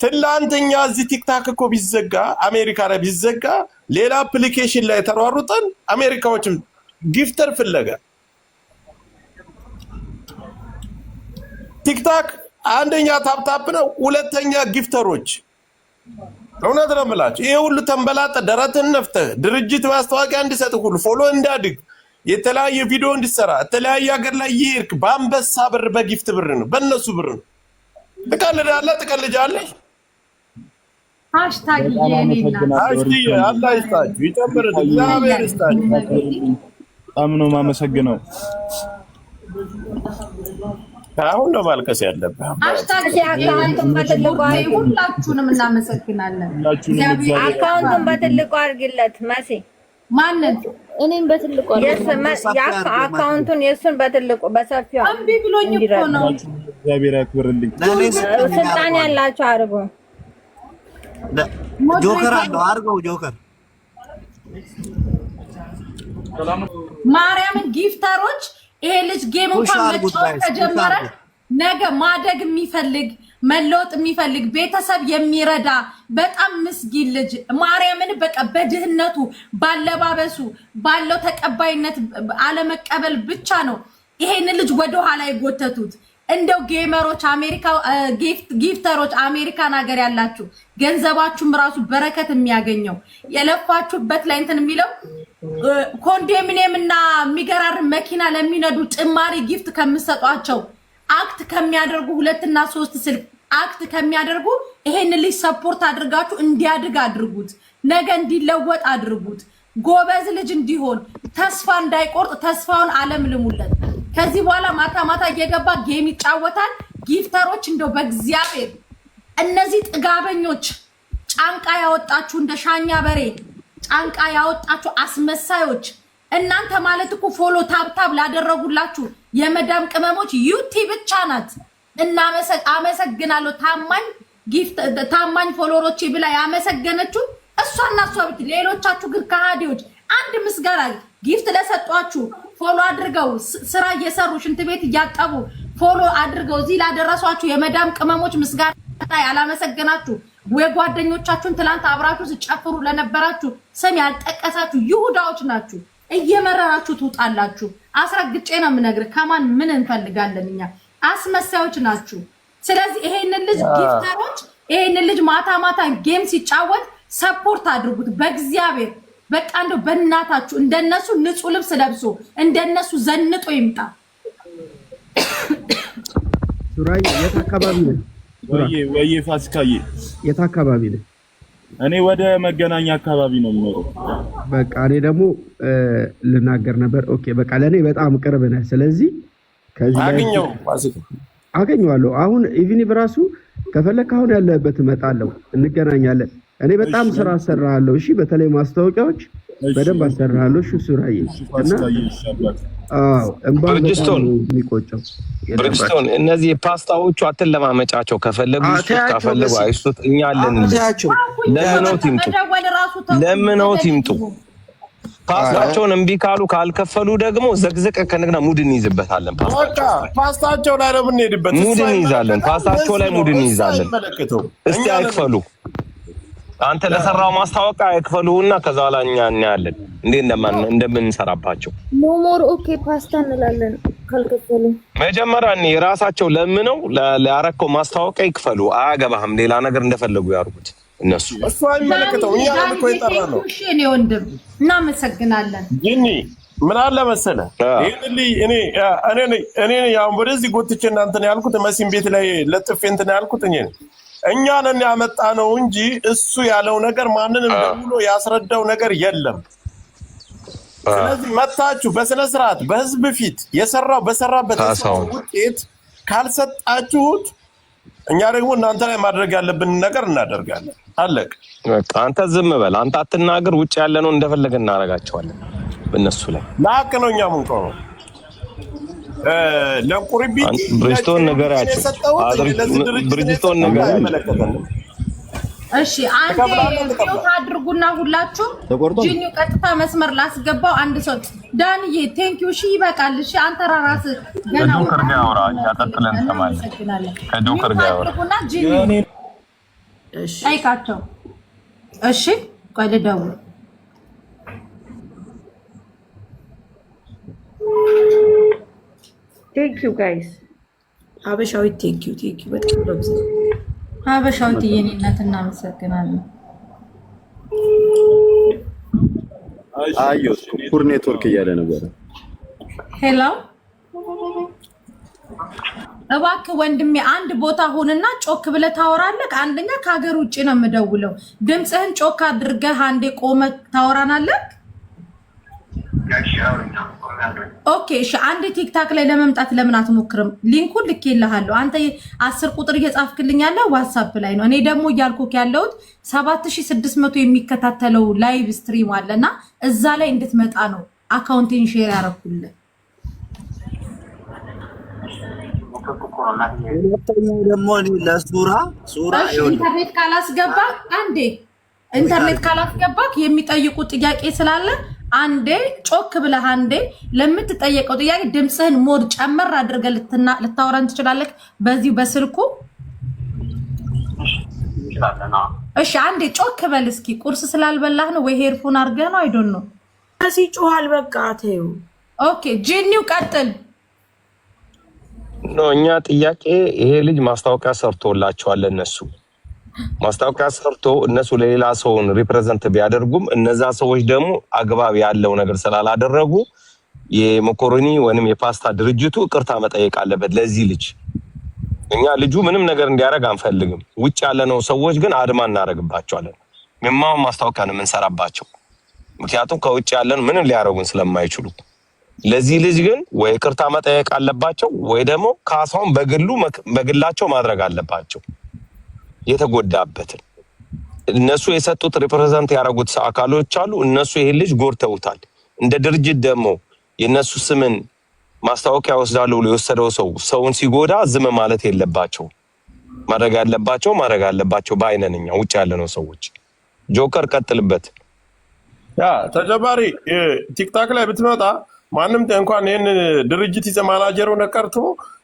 ትላንትኛ እዚህ ቲክታክ እኮ ቢዘጋ አሜሪካ ላይ ቢዘጋ ሌላ አፕሊኬሽን ላይ ተሯሩጠን አሜሪካዎችም ጊፍተር ፍለጋ ቲክታክ አንደኛ ታፕታፕ ነው፣ ሁለተኛ ጊፍተሮች። እውነት ነው የምላችሁ። ይሄ ሁሉ ተንበላጠ ደረትን ነፍተህ ድርጅት ማስታወቂያ እንዲሰጥ ሁሉ ፎሎ እንዳድግ የተለያየ ቪዲዮ እንዲሰራ የተለያየ ሀገር ላይ ይርክ በአንበሳ ብር በጊፍት ብር ነው በእነሱ ብር ነው። ትቀልጃለሽ። ሃሽታግ አላህ ይስጣችሁ፣ ይጨምርልህ፣ እግዚአብሔር ይስጣችሁ። በጣም ነው የማመሰግነው። አሁን ነው ማልቀስ ያለብህ። ሁላችሁንም እናመሰግናለን። አካውንቱን በትልቁ አድርግለት መሲ። ማንን? እኔም በትልቁ አካውንቱን የእሱን በትልቁ በሰፊው እምቢ ብሎኝ እኮ ነው። እግዚአብሔር ያክብርልኝ። ስልጣን ያላችሁ አድርጉ። ጆከር አለው አድርገው። ጆከር ማርያምን ጊፍተሮች ይሄ ልጅ ጌም እንኳን መጫወት ከጀመረ ነገ ማደግ የሚፈልግ መለወጥ የሚፈልግ ቤተሰብ የሚረዳ በጣም ምስጊን ልጅ ማርያምን በቃ በድህነቱ ባለባበሱ ባለው ተቀባይነት አለመቀበል ብቻ ነው ይሄን ልጅ ወደ ኋላ የጎተቱት። እንደው ጌመሮች አሜሪካ ጊፍተሮች አሜሪካን ሀገር ያላችሁ ገንዘባችሁም ራሱ በረከት የሚያገኘው የለፋችሁበት ላይ እንትን የሚለው ኮንዶሚኒየም እና የሚገራርም መኪና ለሚነዱ ጭማሪ ጊፍት ከምትሰጧቸው አክት ከሚያደርጉ 2 እና 3 ስልክ አክት ከሚያደርጉ ይሄን ልጅ ሰፖርት አድርጋችሁ እንዲያድግ አድርጉት። ነገ እንዲለወጥ አድርጉት። ጎበዝ ልጅ እንዲሆን ተስፋ እንዳይቆርጥ ተስፋውን አለምልሙለት። ከዚህ በኋላ ማታ ማታ እየገባ ጌም ይጫወታል። ጊፍተሮች እንደው በእግዚአብሔር እነዚህ ጥጋበኞች ጫንቃ ያወጣችሁ እንደ ሻኛ በሬ ጫንቃ ያወጣችሁ አስመሳዮች እናንተ ማለት እኮ ፎሎ ታብታብ ላደረጉላችሁ የመዳም ቅመሞች ዩቲ ብቻ ናት። አመሰግናለሁ ታማኝ ፎሎወሮቼ ብላ ያመሰገነችው እሷና እሷ ብቻ። ሌሎቻችሁ ግን ከሃዲዎች አንድ ምስጋና ጊፍት ለሰጧችሁ ፎሎ አድርገው ስራ እየሰሩ ሽንት ቤት እያጠቡ ፎሎ አድርገው እዚህ ላደረሷችሁ የመዳም ቅመሞች ምስጋና ያላመሰገናችሁ የጓደኞቻችሁን ትላንት አብራችሁ ሲጨፍሩ ለነበራችሁ ስም ያልጠቀሳችሁ ይሁዳዎች ናችሁ። እየመረራችሁ ትውጣላችሁ። አስረግጬ ነው የምነግርህ። ከማን ምን እንፈልጋለን እኛ? አስመሳዮች ናችሁ። ስለዚህ ይሄንን ልጅ ጊፍተሮች ይሄንን ልጅ ማታ ማታ ጌም ሲጫወት ሰፖርት አድርጉት በእግዚአብሔር። በቃ እንደው በእናታችሁ እንደነሱ ንጹህ ልብስ ለብሶ እንደነሱ ዘንጦ ይምጣ። ሱራይ የት አካባቢ ነህ? ወይ ፋሲካዬ የት አካባቢ ነህ? እኔ ወደ መገናኛ አካባቢ ነው የምኖረው። በቃ እኔ ደግሞ ልናገር ነበር። ኦኬ በቃ ለኔ በጣም ቅርብ ነህ። ስለዚህ ከዚህ አገኘዋለሁ። አሁን ኢቭኒ በራሱ ከፈለክ አሁን ያለበት እመጣለሁ፣ እንገናኛለን። እኔ በጣም ስራ አሰራሃለሁ። እሺ በተለይ ማስታወቂያዎች በደንብ አሰራሃለሁ። እሺ ሱራዬ እና ብሪጅስቶን ብሪጅስቶን እነዚህ ፓስታዎቹ አትለማመጫቸው። ከፈለጉ ከፈለጉ አይሱት እኛ አለን። ለምነው ይምጡ። ፓስታቸውን እምቢ ካሉ ካልከፈሉ ደግሞ ዘግዘቀ ከነግና ሙድ እንይዝበታለን። ፓስታቸው ላይ ነው የምንሄድበት። ሙድ እንይዛለን። ፓስታቸው ላይ ሙድ እንይዛለን። እስቲ አይክፈሉ። አንተ ለሰራው ማስታወቂያ አይክፈሉና ከዛ በኋላ እኛ እናያለን እንደምንሰራባቸው። ኖ ሞር ኦኬ ፓስታ እንላለን ካልከፈሉ። መጀመሪያ እኔ ራሳቸው ለምነው ለያረከው ማስታወቂያ ይክፈሉ። አያገባህም። ሌላ ነገር እንደፈለጉ ያርጉት እነሱ። እሱ አይመለከተው። እኛ እኮ ይጠራ ነው። እሺ እኔ ወንድም እናመሰግናለን። ጂኒ ምን አለ መሰለህ እኔ ያው ወደዚህ ጎትቼ እናንተን ያልኩት መሲም ቤት ላይ ለጥፌ እንትን ያልኩት እኛ ነን ያመጣ ነው እንጂ እሱ ያለው ነገር ማንንም ደውሎ ያስረዳው ነገር የለም። ስለዚህ መታችሁ በስነ ስርዓት በህዝብ ፊት በሰራበት ውጤት ካልሰጣችሁት እኛ ደግሞ እናንተ ላይ ማድረግ ያለብን ነገር እናደርጋለን። አለቅ በቃ አንተ ዝም በል። አንተ አትናገር። ውጭ ያለ ነው እንደፈለገ እናረጋቸዋለን በእነሱ ላይ። ላክ ነው እኛ ምን ቆሮ ለቁርቢት ብሪጅስቶን ነገራችሁ ብሪጅስቶን ነገራችሁ። እሺ አንዴ ፊውት አድርጉና ሁላችሁ ጂኒው ቀጥታ መስመር ላስገባው። አንድ ሰው ዳንዬ ቴንክ ዩ። እሺ ይበቃል። እሺ አንተ ራስ ገና ከጆከር ጋር አውራ ያቀጥለን ተማለ ከጆከር ጋር አውራ ጂኒ እሺ አይካቸው። እሺ ቆይ ልደውል። ቴንክ ዩ ጋይስ። ሀበሻዊት ቴንክ ዩ በጣም ነው። ሀበሻዊት የኔ እናት እናመሰግናለን። አዮ ፑር ኔትወርክ እያለ ነበረ። ሄሎ እባክህ ወንድሜ አንድ ቦታ ሆንና ጮክ ብለህ ታወራለህ። አንደኛ ከሀገር ውጭ ነው የምደውለው። ድምፅህን ጮክ አድርገህ አንዴ ቆመህ ታወራናለህ። ኦኬ እሺ አንዴ ቲክታክ ላይ ለመምጣት ለምን አትሞክርም? ሊንኩን ልኬልሃለሁ። አንተ 10 ቁጥር እየጻፍክልኝ ያለው ዋትስአፕ ላይ ነው። እኔ ደግሞ እያልኩክ ያለሁት 7600 የሚከታተለው ላይቭ ስትሪም አለና እዛ ላይ እንድትመጣ ነው አካውንቴን ሼር ያደረኩልህ። ደግሞ ለሱራ ኢንተርኔት ካላስገባክ የሚጠይቁት ጥያቄ ስላለ አንዴ ጮክ ብለህ አንዴ ለምትጠየቀው ጥያቄ ድምፅህን ሞድ ጨመር አድርገህ ልታወራን ትችላለህ በዚህ በስልኩ። እሺ አንዴ ጮክ በል እስኪ። ቁርስ ስላልበላህ ነው ወይ ሄርፎን አድርገህ ነው? አይዶን ነው ሲጮሃል። በቃ ተይው። ኦኬ ጂኒው ቀጥል። ነው እኛ ጥያቄ ይሄ ልጅ ማስታወቂያ ሰርቶላቸዋል። ማስታወቂያ ሰርቶ እነሱ ለሌላ ሰውን ሪፕሬዘንት ቢያደርጉም እነዛ ሰዎች ደግሞ አግባብ ያለው ነገር ስላላደረጉ የመኮሮኒ ወንም የፓስታ ድርጅቱ ይቅርታ መጠየቅ አለበት ለዚህ ልጅ። እኛ ልጁ ምንም ነገር እንዲያደርግ አንፈልግም። ውጭ ያለነው ሰዎች ግን አድማ እናደርግባቸዋለን። ምንም ማስታወቂያ ነው የምንሰራባቸው። ምክንያቱም ከውጭ ያለን ምንም ሊያደርጉን ስለማይችሉ ለዚህ ልጅ ግን ወይ ይቅርታ መጠየቅ አለባቸው ወይ ደግሞ ካሳውን በግላቸው ማድረግ አለባቸው። የተጎዳበትን እነሱ የሰጡት ሪፕሬዘንት ያደረጉት አካሎች አሉ። እነሱ ይሄ ልጅ ጎርተውታል። እንደ ድርጅት ደግሞ የነሱ ስምን ማስታወቂያ ወስዳሉ ብሎ የወሰደው ሰውን ሲጎዳ ዝም ማለት የለባቸው። ማድረግ አለባቸው ባይነንኛ ውጭ ያለነው ሰዎች። ጆከር ቀጥልበት። ተጨማሪ ቲክታክ ላይ ብትመጣ ማንም እንኳን ይሄን ድርጅት ይዘ ማናጀሩ ነቀርቶ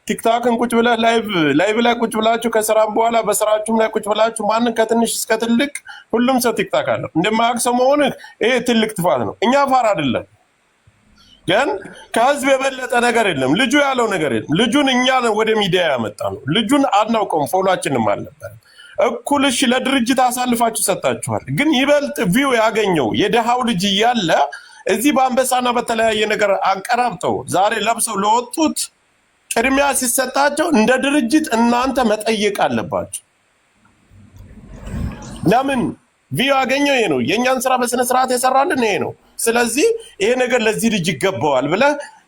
ቲክታክን ቁጭ ብለህ ላይቭ ላይ ቁጭ ብላችሁ ከስራም በኋላ በስራችሁም ላይ ቁጭ ብላችሁ ማንን ከትንሽ እስከ ትልቅ ሁሉም ሰው ቲክታክ አለው እንደማያውቅ ሰው መሆንህ ይሄ ትልቅ ጥፋት ነው። እኛ ፋር አይደለም፣ ግን ከህዝብ የበለጠ ነገር የለም። ልጁ ያለው ነገር የለም። ልጁን እኛ ወደ ሚዲያ ያመጣ ነው። ልጁን አናውቀውም፣ ፎሎአችንም አልነበረም። እኩልሽ ለድርጅት አሳልፋችሁ ሰጣችኋል። ግን ይበልጥ ቪው ያገኘው የደሃው ልጅ እያለ እዚህ በአንበሳና በተለያየ ነገር አንቀራብተው ዛሬ ለብሰው ለወጡት ቅድሚያ ሲሰጣቸው እንደ ድርጅት እናንተ መጠየቅ አለባችሁ። ለምን ቪው ያገኘው ይሄ ነው። የኛን ስራ በስነ ስርዓት የሰራልን ይሄ ነው። ስለዚህ ይሄ ነገር ለዚህ ልጅ ይገባዋል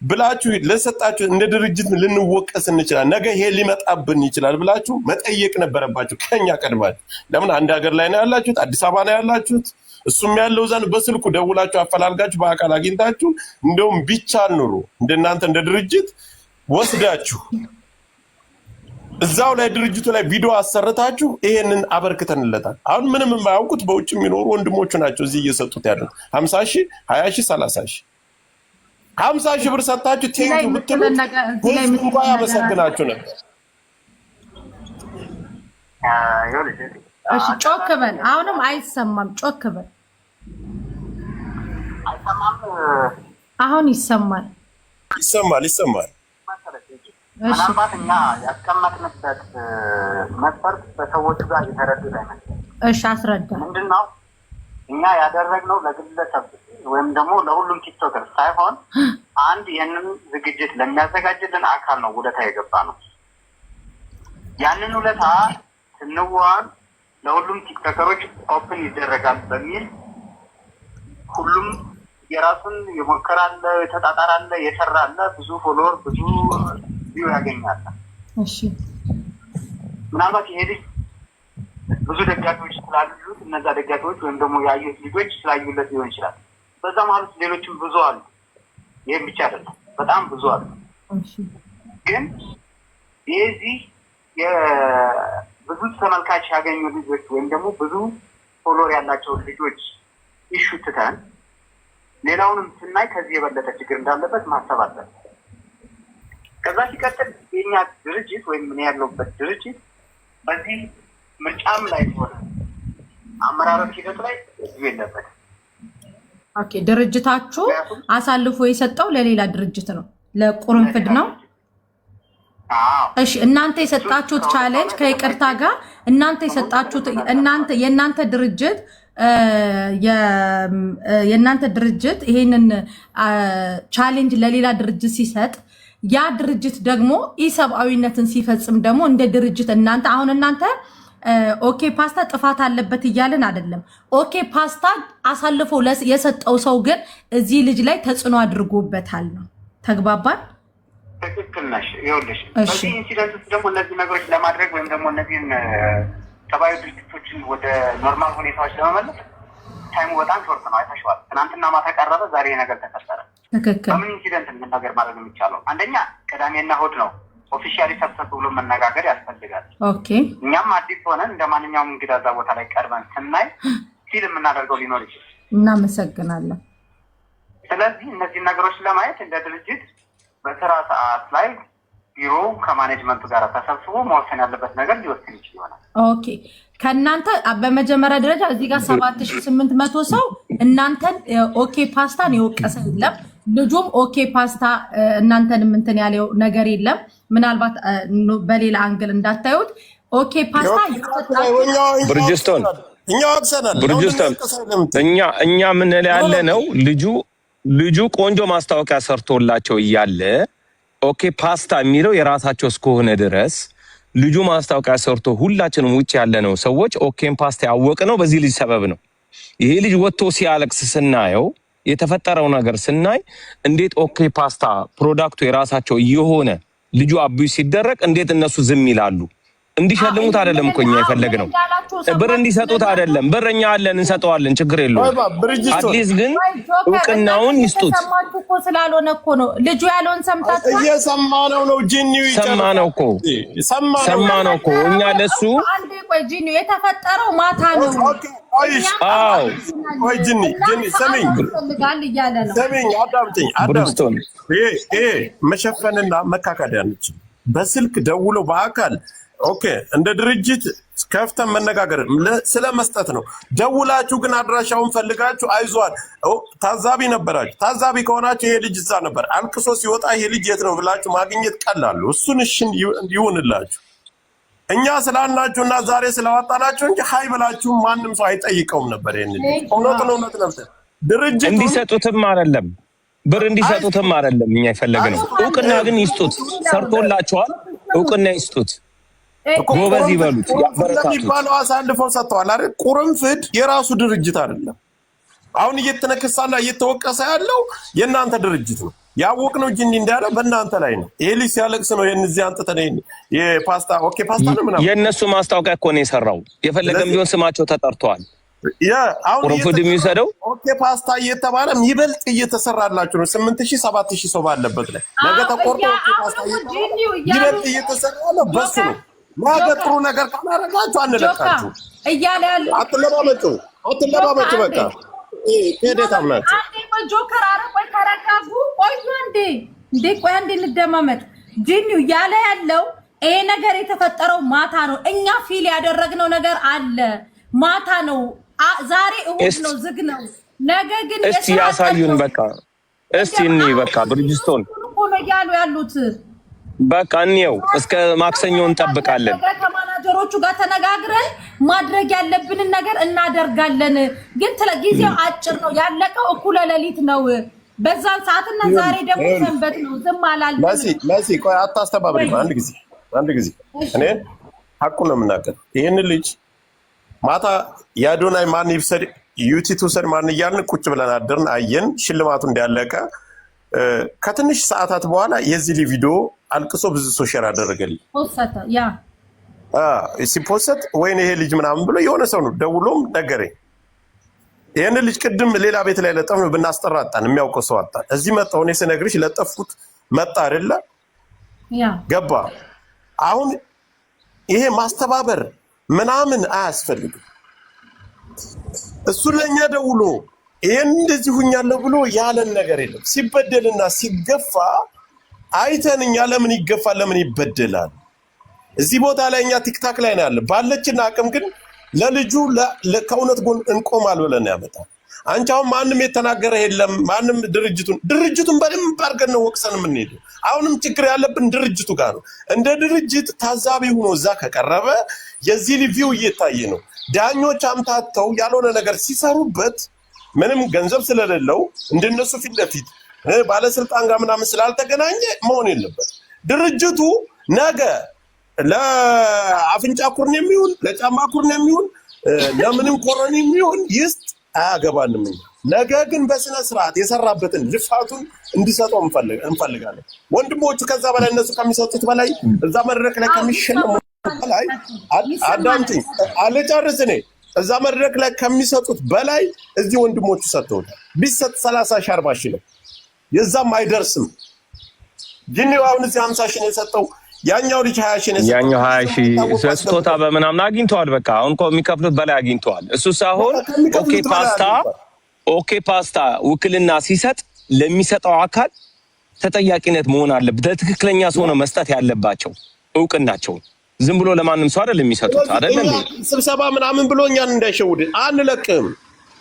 ብላችሁ ለሰጣችሁ እንደ ድርጅት ልንወቀስ እንችላለን። ነገ ይሄ ሊመጣብን ይችላል ብላችሁ መጠየቅ ነበረባችሁ ከኛ ቀድማችሁ። ለምን አንድ ሀገር ላይ ነው ያላችሁት፣ አዲስ አበባ ነው ያላችሁት። እሱም ያለው ዘንድ በስልኩ ደውላችሁ አፈላልጋችሁ በአካል አግኝታችሁ እንደውም ቢቻል ኑሩ እንደናንተ እንደ ድርጅት ወስዳችሁ እዛው ላይ ድርጅቱ ላይ ቪዲዮ አሰርታችሁ ይሄንን አበርክተንለታል። አሁን ምንም የማያውቁት በውጭ የሚኖሩ ወንድሞቹ ናቸው እዚህ እየሰጡት ያሉት 50,000 20,000 30,000 50,000 ብር ሰጣችሁ ቴንኪው ብትሉ ህዝብ እንኳን ያመሰግናችሁ ነበር። እሺ ጮክ በል። አሁንም አይሰማም። ጮክ በል። አሁን ይሰማል። ይሰማል። ምናልባት እኛ ያስቀመጥንበት መስፈርት በሰዎቹ ጋር የተረዱት አይመስልም። እሺ አስረዳ። ምንድነው እኛ ያደረግነው ለግለሰብ ወይም ደግሞ ለሁሉም ቲክቶከር ሳይሆን አንድ ይህንን ዝግጅት ለሚያዘጋጅልን አካል ነው ውለታ የገባ ነው። ያንን ውለታ ስንዋል ለሁሉም ቲክቶከሮች ኦፕን ይደረጋል በሚል ሁሉም የራሱን የሞከራለ፣ የተጣጣራለ፣ የሰራለ ብዙ ፎሎወር ብዙ ቪው ያገኛል። እሺ ምናልባት ይሄ ልጅ ብዙ ደጋፊዎች ስላሉት እነዛ ደጋፊዎች ወይም ደግሞ ያዩት ልጆች ስላዩለት ሊሆን ይችላል። በዛ ማለት ሌሎችም ብዙ አሉ። ይሄን ብቻ አይደለም፣ በጣም ብዙ አሉ። ግን የዚህ የብዙ ተመልካች ያገኙ ልጆች ወይም ደግሞ ብዙ ፎሎወር ያላቸው ልጆች ኢሹ ትተን ሌላውንም ስናይ ከዚህ የበለጠ ችግር እንዳለበት ማሰብ አለን። ከዛ ሲቀጥል የኛ ድርጅት ወይም ምን ያለውበት ድርጅት በዚህ ምርጫም ላይ ሆነ አመራሮች ሂደት ላይ እጁ የለበት። ኦኬ ድርጅታችሁ አሳልፎ የሰጠው ለሌላ ድርጅት ነው፣ ለቁርንፍድ ነው። እሺ እናንተ የሰጣችሁት ቻሌንጅ ከይቅርታ ጋር እናንተ የሰጣችሁት የእናንተ ድርጅት ይሄንን ቻሌንጅ ለሌላ ድርጅት ሲሰጥ ያ ድርጅት ደግሞ ኢሰብአዊነትን ሲፈጽም ደግሞ እንደ ድርጅት እናንተ ኦኬ ፓስታ ጥፋት አለበት እያልን አይደለም። ኦኬ ፓስታ አሳልፎ የሰጠው ሰው ግን እዚህ ልጅ ላይ ተጽዕኖ አድርጎበታል ነው። ተግባባን? ትክክል ነሽ። ይኸውልሽ በዚህ ኢንሲደንት ውስጥ ደግሞ እነዚህ ነገሮች ለማድረግ ወይም ደግሞ እነዚህን ሰብአዊ ድርጊቶችን ወደ ኖርማል ሁኔታዎች ለመመለስ ታይሙ በጣም ሾርት ነው። አይተሽዋል። ትናንትና ማታ ቀረበ፣ ዛሬ ነገር ተፈጠረ። በምን ኢንሲደንት ነገር ማድረግ የሚቻለው? አንደኛ ቅዳሜና እሑድ ነው። ኦፊሻሊ ሰብሰብ ብሎ መነጋገር ያስፈልጋል። ኦኬ እኛም አዲስ ሆነን እንደ ማንኛውም እንግዳ እዛ ቦታ ላይ ቀርበን ስናይ ሲል የምናደርገው ሊኖር ይችላል። እናመሰግናለን። ስለዚህ እነዚህን ነገሮች ለማየት እንደ ድርጅት በስራ ሰዓት ላይ ቢሮ ከማኔጅመንቱ ጋር ተሰብስቦ መወሰን ያለበት ነገር ሊወስን ይችል ይሆናል። ኦኬ ከእናንተ በመጀመሪያ ደረጃ እዚህ ጋር 7800 ሰው እናንተን ኦኬ ፓስታን የወቀሰ የለም። ልጁም ኦኬ ፓስታ እናንተንም እንትን ያለው ነገር የለም። ምናልባት በሌላ አንግል እንዳታዩት ኦኬ ፓስታ ብርጅስቶን እኛ ምን ያለ ነው ልጁ ቆንጆ ማስታወቂያ ሰርቶላቸው እያለ ኦኬ ፓስታ የሚለው የራሳቸው እስከሆነ ድረስ ልጁ ማስታወቂያ ሰርቶ ሁላችንም ውጭ ያለ ነው ሰዎች ኦኬን ፓስታ ያወቅ ነው በዚህ ልጅ ሰበብ ነው። ይሄ ልጅ ወጥቶ ሲያለቅስ ስናየው የተፈጠረው ነገር ስናይ እንዴት ኦኬ ፓስታ ፕሮዳክቱ የራሳቸው የሆነ ልጁ አብዩ ሲደረግ እንዴት እነሱ ዝም ይላሉ? እንዲሸልሙት አይደለም እኮ እኛ የፈለግነው ብር እንዲሰጡት አይደለም። ብርኛ አለን እንሰጠዋለን፣ ችግር የለውም። አዲስ ግን እውቅናውን ይስጡት። ሰማችሁ እኮ ስላልሆነ እኮ ነው ልጁ ያለውን ሰምታችሁ እየሰማነው ነው። ጂኒው ሰማነው እኮ እኛ ለሱ አንዴ ቆይ ጂኒው የተፈጠረው ማታ ነው። አዎ ቆይ ጂኒ ሰሚኝ እያለ ነው። ሰሚኝ አዳምጪኝ። ይሄ መሸፈንና መካካድ ያለች በስልክ ደውሎ በአካል ኦኬ እንደ ድርጅት ከፍተን መነጋገር ስለመስጠት ነው። ደውላችሁ ግን አድራሻውን ፈልጋችሁ አይዟል ታዛቢ ነበራችሁ። ታዛቢ ከሆናችሁ ይሄ ልጅ እዛ ነበር አልቅሶ ሲወጣ ይሄ ልጅ የት ነው ብላችሁ ማግኘት ቀላሉ። እሱን እሺ ይሁንላችሁ። እኛ ስላልናችሁና ዛሬ ስለዋጣናችሁ እንጂ ሃይ ብላችሁ ማንም ሰው አይጠይቀውም ነበር። ይሄን እውነት ነበር። ድርጅቱ እንዲሰጡትም አይደለም ብር እንዲሰጡትም አይደለም እኛ የፈለግነው እውቅና ግን ይስጡት። ሰርቶላቸዋል፣ እውቅና ይስጡት። ጎበዝ ይበሉት። ያበረታቱት። አሳልፈው ሰጥተዋል አይደል? ቁርንፍድ የራሱ ድርጅት አይደለም። አሁን እየተነከሳና እየተወቀሰ ያለው የእናንተ ድርጅት ነው። ያወቅነው እንጂ እንዳለ በእናንተ ላይ ነው። ይሄ ልጅ ሲያለቅስ ነው የነዚህ አንጥተን የፓስታ ኦኬ ፓስታ ነው ምናምን የእነሱ ማስታወቂያ እኮ ነው የሰራው። የፈለገም ቢሆን ስማቸው ተጠርተዋል። አሁን ቁርንፍድ የሚሰደው ኦኬ ፓስታ እየተባለ ይበልጥ እየተሰራላችሁ ነው። 8000 7000 ሰው ባለበት ላይ ነገ ተቆርጦ ኦኬ ፓስታ ይበልጥ እየተሰራ ነው። በሱ ነው ነገ ጥሩ ነገር ካላረጋችሁ አንለቃችሁ እያለ ያለው አትለባመጡ በቃ ከደታም ናችሁ። አንዴ በጆከር አረቆይ ካራካጉ ቆዩ ቆይ አንዴ እንደማመጥ ጂኒው እያለ ያለው ይሄ ነገር የተፈጠረው ማታ ነው። እኛ ፊል ያደረግነው ነገር አለ ማታ ነው። ዛሬ እሁድ ነው፣ ዝግ ነው። ነገ ግን እስቲ ያሳዩን በቃ እስቲ እኔ በቃ ብርጅስቶን ነው ያሉ ያሉት በቃ እኔው እስከ ማክሰኞ እንጠብቃለን። ከማናጀሮቹ ጋር ተነጋግረን ማድረግ ያለብንን ነገር እናደርጋለን። ግን ጊዜው አጭር ነው፣ ያለቀው እኩለ ሌሊት ነው በዛን ሰዓትና ዛሬ ደግሞ ሰንበት ነው። ዝም አላልኩም። መሲ ቆይ አታስተባብሪ። አንድ ጊዜ እኔ ሐቁን ነው የምናገር። ይሄን ልጅ ማታ ያዶናይ ማን ይብሰድ ዩቲቱ ሰድ ማን እያልን ቁጭ ብለን አደርን፣ አየን ሽልማቱ እንዳለቀ። ከትንሽ ሰዓታት በኋላ የዚህ ቪዲዮ አልቅሶ ብዙ ሰው ሼር አደረገልኝ። ሲፖስት ወይኔ ይሄ ልጅ ምናምን ብሎ የሆነ ሰው ነው ደውሎም ነገረኝ። ይሄን ልጅ ቅድም ሌላ ቤት ላይ ለጠፍ ነው ብናስጠራጣን የሚያውቀው ሰው አጣን። እዚህ መጣሁ እኔ ስነግርሽ ለጠፍኩት መጣ አይደለ ገባ። አሁን ይሄ ማስተባበር ምናምን አያስፈልግም። እሱ ለኛ ደውሎ ይሄን እንደዚህ ሁኛለሁ ብሎ ያለን ነገር የለም። ሲበደልና ሲገፋ አይተን እኛ ለምን ይገፋል ለምን ይበደላል? እዚህ ቦታ ላይ እኛ ቲክታክ ላይ ነው ያለ ባለችን አቅም ግን ለልጁ ከእውነት ጎን እንቆማል ብለን ያመጣል። አንቺ አሁን ማንም የተናገረ የለም። ማንም ድርጅቱን በደንብ አድርገን ነው ወቅሰን የምንሄደው። አሁንም ችግር ያለብን ድርጅቱ ጋር ነው። እንደ ድርጅት ታዛቢ ሆኖ እዛ ከቀረበ የዚህ ሪቪው እየታየ ነው። ዳኞች አምታተው ያልሆነ ነገር ሲሰሩበት ምንም ገንዘብ ስለሌለው እንደነሱ ፊት ለፊት ባለስልጣን ጋር ምናምን ስላልተገናኘ መሆን የለበት። ድርጅቱ ነገ ለአፍንጫ ኩርን የሚሆን ለጫማ ኩርን የሚሆን ለምንም ኮረኒ የሚሆን ይስጥ አያገባንም። ነገ ግን በስነ ስርዓት የሰራበትን ልፋቱን እንዲሰጠው እንፈልጋለን። ወንድሞቹ ከዛ በላይ እነሱ ከሚሰጡት በላይ እዛ መድረክ ላይ ከሚሸለሙ በላይ አዳምጪኝ አልጨርስ እኔ እዛ መድረክ ላይ ከሚሰጡት በላይ እዚህ ወንድሞቹ ሰጥተውታል። ቢሰጥ 30 ሺህ 40 ሺህ ነው፣ የዛም አይደርስም። ጂኒው አሁን እዚህ 50 ሺህ ነው የሰጠው። ያኛው ልጅ 20 ሺህ ነው የሰጠው። ያኛው 20 ሺህ ስጦታ በምናምን አግኝተዋል። በቃ አሁን እኮ የሚከፍሉት በላይ አግኝተዋል። እሱ ሳይሆን ኦኬ ፓስታ ውክልና ሲሰጥ ለሚሰጠው አካል ተጠያቂነት መሆን አለበት። ለትክክለኛ ሰው ነው መስጠት ያለባቸው እውቅናቸውን። ዝም ብሎ ለማንም ሰው አይደለም የሚሰጡት አይደለም። ስብሰባ ምናምን ብሎ እኛን እንዳይሸውድ አንለቅም።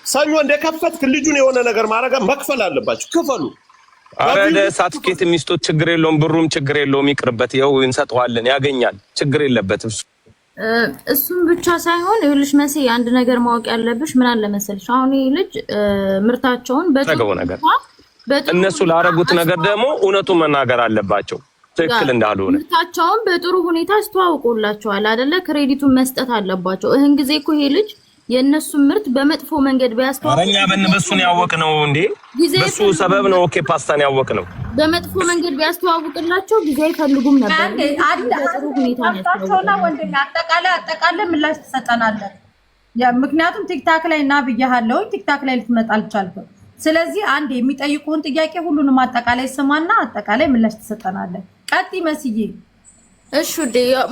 ሰኞ እንደከፈትክ ልጁን የሆነ ነገር ማድረግ መክፈል አለባችሁ። ክፈሉ። አረደ ሰርቲፊኬት የሚስጡት ችግር የለውም፣ ብሩም ችግር የለውም፣ ይቅርበት። ይኸው እንሰጠዋለን፣ ያገኛል፣ ችግር የለበትም። እሱም ብቻ ሳይሆን ይኸውልሽ መሲ አንድ ነገር ማወቅ ያለብሽ ምን አለ መሰልሽ፣ አሁን ይሄ ልጅ ምርታቸውን እነሱ ላረጉት ነገር ደግሞ እውነቱን መናገር አለባቸው። ትክክል እንዳልሆነ ምርታቸውን በጥሩ ሁኔታ አስተዋውቆላቸዋል አይደለ? ክሬዲቱን መስጠት አለባቸው። ይሄን ጊዜ እኮ ይሄ ልጅ የነሱን ምርት በመጥፎ መንገድ ቢያስተዋውቅ አረኛ በእነሱን ያወቅነው እንዴ በሱ ሰበብ ነው። ኦኬ ፓስታን ያወቅነው በመጥፎ መንገድ ቢያስተዋውቅላቸው ጊዜ አይፈልጉም ነበር። በጥሩ ሁኔታ ነው ያስተዋውቀውና ወንድና አጠቃላይ ምላሽ ትሰጠናለህ። ምክንያቱም ቲክታክ ላይ እና ብያለሁ ቲክታክ ላይ ልትመጣ አልቻልኩም። ስለዚህ አንድ የሚጠይቁን ጥያቄ ሁሉንም አጠቃላይ ስማና አጠቃላይ ምላሽ ትሰጠናለህ። ቀጥይ መስዬ። እሺ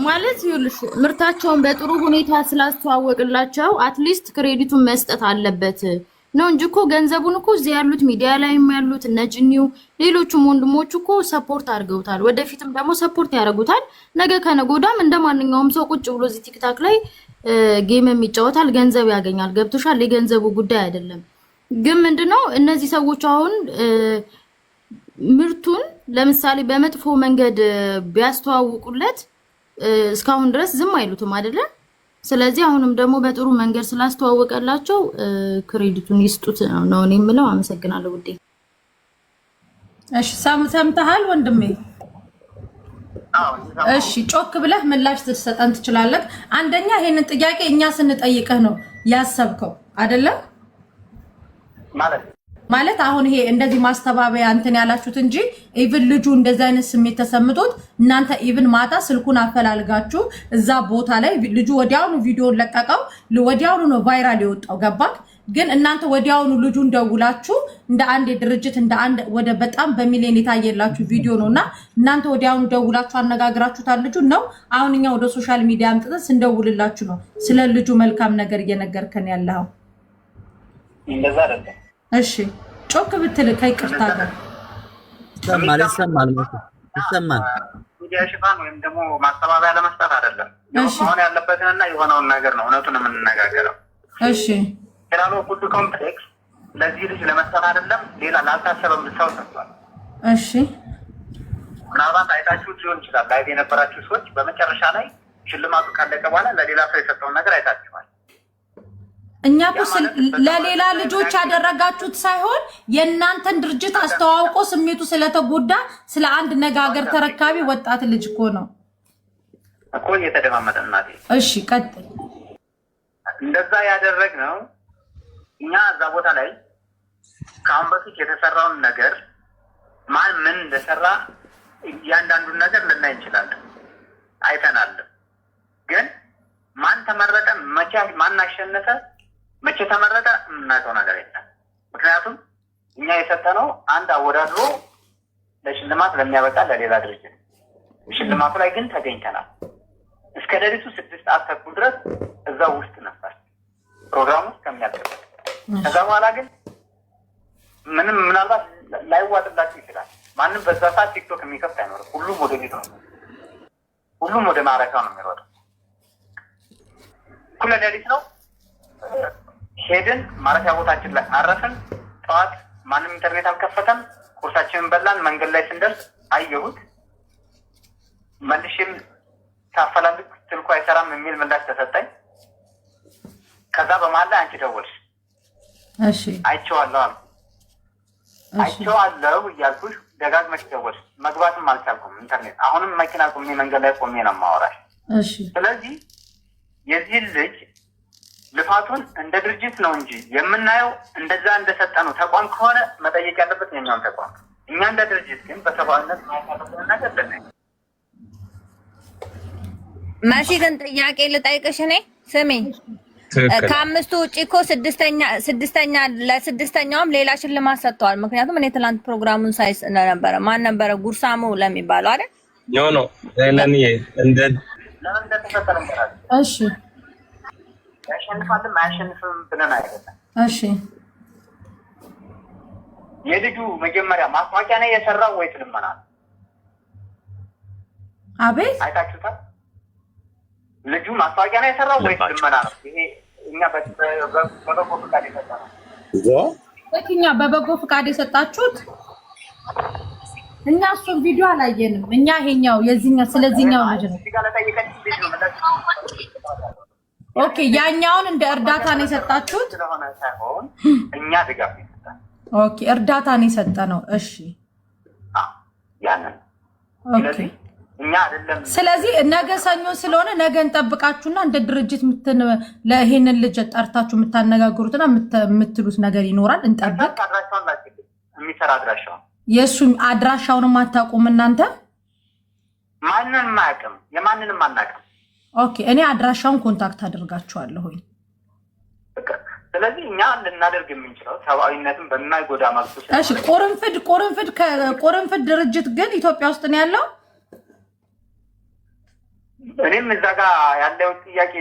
ማለት ይኸውልሽ ምርታቸውን በጥሩ ሁኔታ ስላስተዋወቅላቸው አትሊስት ክሬዲቱን መስጠት አለበት። ነው እንጂ እኮ ገንዘቡን እኮ እዚህ ያሉት ሚዲያ ላይም ያሉት እነ ጅኒው ሌሎቹም ወንድሞቹ እኮ ሰፖርት አድርገውታል። ወደፊትም ደግሞ ሰፖርት ያደርጉታል። ነገ ከነጎዳም እንደማንኛውም ሰው ቁጭ ብሎ እዚህ ቲክታክ ላይ ጌም የሚጫወታል፣ ገንዘብ ያገኛል። ገብቶሻል? የገንዘቡ ጉዳይ አይደለም። ግን ምንድነው እነዚህ ሰዎች አሁን ምርቱን ለምሳሌ በመጥፎ መንገድ ቢያስተዋውቁለት እስካሁን ድረስ ዝም አይሉትም አይደለ? ስለዚህ አሁንም ደግሞ በጥሩ መንገድ ስላስተዋወቀላቸው ክሬዲቱን ይስጡት ነው እኔ የምለው። አመሰግናለሁ ውዴ። እሺ ሰምተሃል ወንድሜ? እሺ ጮክ ብለህ ምላሽ ትሰጠን ትችላለህ። አንደኛ ይሄንን ጥያቄ እኛ ስንጠይቅህ ነው ያሰብከው አይደለ? ማለት አሁን ይሄ እንደዚህ ማስተባበያ እንትን ያላችሁት እንጂ ኢቭን ልጁ እንደዚህ አይነት ስሜት ተሰምቶት እናንተ ኢቭን ማታ ስልኩን አፈላልጋችሁ እዛ ቦታ ላይ ልጁ ወዲያውኑ ቪዲዮን ለቀቀው፣ ወዲያውኑ ነው ቫይራል የወጣው። ገባክ? ግን እናንተ ወዲያውኑ ልጁን ደውላችሁ እንደ አንድ ድርጅት እንደ አንድ ወደ በጣም በሚሊዮን የታየላችሁ ቪዲዮ ነውና እናንተ ወዲያውኑ ደውላችሁ አነጋግራችሁታል ልጁ ነው። አሁን እኛ ወደ ሶሻል ሚዲያ አምጥተን ስንደውልላችሁ ነው ስለ ልጁ መልካም ነገር እየነገርከን ያለው። እንደዛ አይደለም። እሺ ጮክ ብትል ከይቅርታ ጋር ይሰማል። ሚዲያ ሽፋን ወይም ደግሞ ማስተባበያ ለመስጠት አይደለም። መሆን ያለበትንና የሆነውን ነገር ነው እውነቱን የምንነጋገረው። እሺ ሄራሎ ፉድ ኮምፕሌክስ ለዚህ ልጅ ለመስጠት አይደለም ሌላ ላልታሰበም ሰው ሰጥቷል። እሺ ምናልባት አይታችሁት ሊሆን ይችላል። ላይ የነበራችሁ ሰዎች በመጨረሻ ላይ ሽልማቱ ካለቀ በኋላ ለሌላ ሰው የሰጠውን ነገር አይታችኋል። እኛ ለሌላ ልጆች ያደረጋችሁት ሳይሆን የእናንተን ድርጅት አስተዋውቆ ስሜቱ ስለተጎዳ ስለ አንድ ነጋገር ተረካቢ ወጣት ልጅ እኮ ነው እኮ እየተደማመጠ እናቴ። እሺ ቀጥል። እንደዛ ያደረግነው እኛ እዛ ቦታ ላይ ከአሁን በፊት የተሰራውን ነገር ማን ምን እንደሰራ እያንዳንዱን ነገር ልናይ እንችላለን፣ አይተናል። ግን ማን ተመረጠ፣ መቼ ማን አሸነፈ፣ መቼ ተመረጠ የምናውቀው ነገር የለም። ምክንያቱም እኛ የሰጠነው አንድ አወዳድሮ ለሽልማት ለሚያበቃ ለሌላ ድርጅት፣ ሽልማቱ ላይ ግን ተገኝተናል። እስከ ሌሊቱ 6 ሰዓት ተኩል ድረስ እዛው ውስጥ ነበር ፕሮግራሙ እስከሚያልቅበት። ከዛ በኋላ ግን ምንም ምናልባት ላይዋጥላችሁ ይችላል። ማንም በዛ ሰዓት ቲክቶክ የሚከፍት አይኖርም። ሁሉም ወደ ቤት ነው፣ ሁሉም ወደ ማረፊያው ነው የሚሮጠው። እኩለ ሌሊት ነው። ሄድን፣ ማረፊያ ቦታችን ላይ አረፍን። ጠዋት ማንም ኢንተርኔት አልከፈተም። ቁርሳችንን በላን። መንገድ ላይ ስንደርስ አየሁት። መልሼም ሳፈላልግ ስልኩ አይሰራም የሚል ምላሽ ተሰጠኝ። ከዛ በመሀል ላይ አንቺ ደወልሽ። እሺ አይቼዋለሁ አልኩ። አይቼዋለሁ እያልኩሽ ደጋግመሽ ደወልሽ። መግባትም አልቻልኩም ኢንተርኔት። አሁንም መኪና ቆሜ መንገድ ላይ ቆሜ ነው የማወራሽ። እሺ ስለዚህ የዚህ ልጅ ልፋቱን እንደ ድርጅት ነው እንጂ የምናየው እንደዛ እንደሰጠነው ተቋም ከሆነ መጠየቅ ያለበት የኛውን ተቋም። እኛ እንደ ድርጅት ግን በሰብአዊነት ማያሳለፍን ነገር ለናይ። መሲ ግን ጥያቄ ልጠይቅሽ እኔ ስሚ፣ ከአምስቱ ውጭ እኮ ለስድስተኛውም ሌላ ሽልማት ሰጥተዋል። ምክንያቱም እኔ ትላንት ፕሮግራሙን ሳይ ስለነበረ ማን ነበረ ጉርሳሙ ለሚባለው አይደል? ነው ለኔ እንደ ለምን እንደተሰጠ ነገር እሺ ያሸንፋልም አያሸንፍም ብለን አይደለም። እሺ የልጁ መጀመሪያ ማስታወቂያ ነው የሰራው ወይስ ልመና? አቤት አይታችሁታል? ልጁ ማስታወቂያ ነው የሰራው ወይስ ልመና ነው? ይሄ እኛ በበጎ ፍቃድ የሰጠነው እኛ በበጎ ፍቃድ የሰጣችሁት እኛ እሱን ቪዲዮ አላየንም። እኛ ይሄኛው የዚህኛው ስለዚህኛው ልጅ ነው። ኦኬ ያኛውን እንደ እርዳታ ነው የሰጣችሁት? ስለሆነ ሳይሆን እኛ ድጋፍ ይሰጣል። ኦኬ እርዳታ ነው የሰጠነው። እሺ ያንን ኦኬ እኛ አይደለም። ስለዚህ ነገ ሰኞ ስለሆነ ነገ እንጠብቃችሁና እንደ ድርጅት ለይሄንን ልጅ ጠርታችሁ የምታነጋግሩትና የምትሉት ነገር ይኖራል። እንጠብቅ። አድራሻውን ላኪልኝ፣ የሚሰራ አድራሻውን። የእሱን አድራሻውንም አታውቁም እናንተ? ማንንም አያውቅም፣ የማንንም አናውቅም። ኦኬ እኔ አድራሻውን ኮንታክት አድርጋችኋለሁኝ። ስለዚህ እኛ ልናደርግ የምንችለው ሰብአዊነትን በማይጎዳ መልኩ። እሺ ቁርንፍድ ድርጅት ግን ኢትዮጵያ ውስጥ ነው ያለው? እኔም እዛ ጋር ያለውን ጥያቄ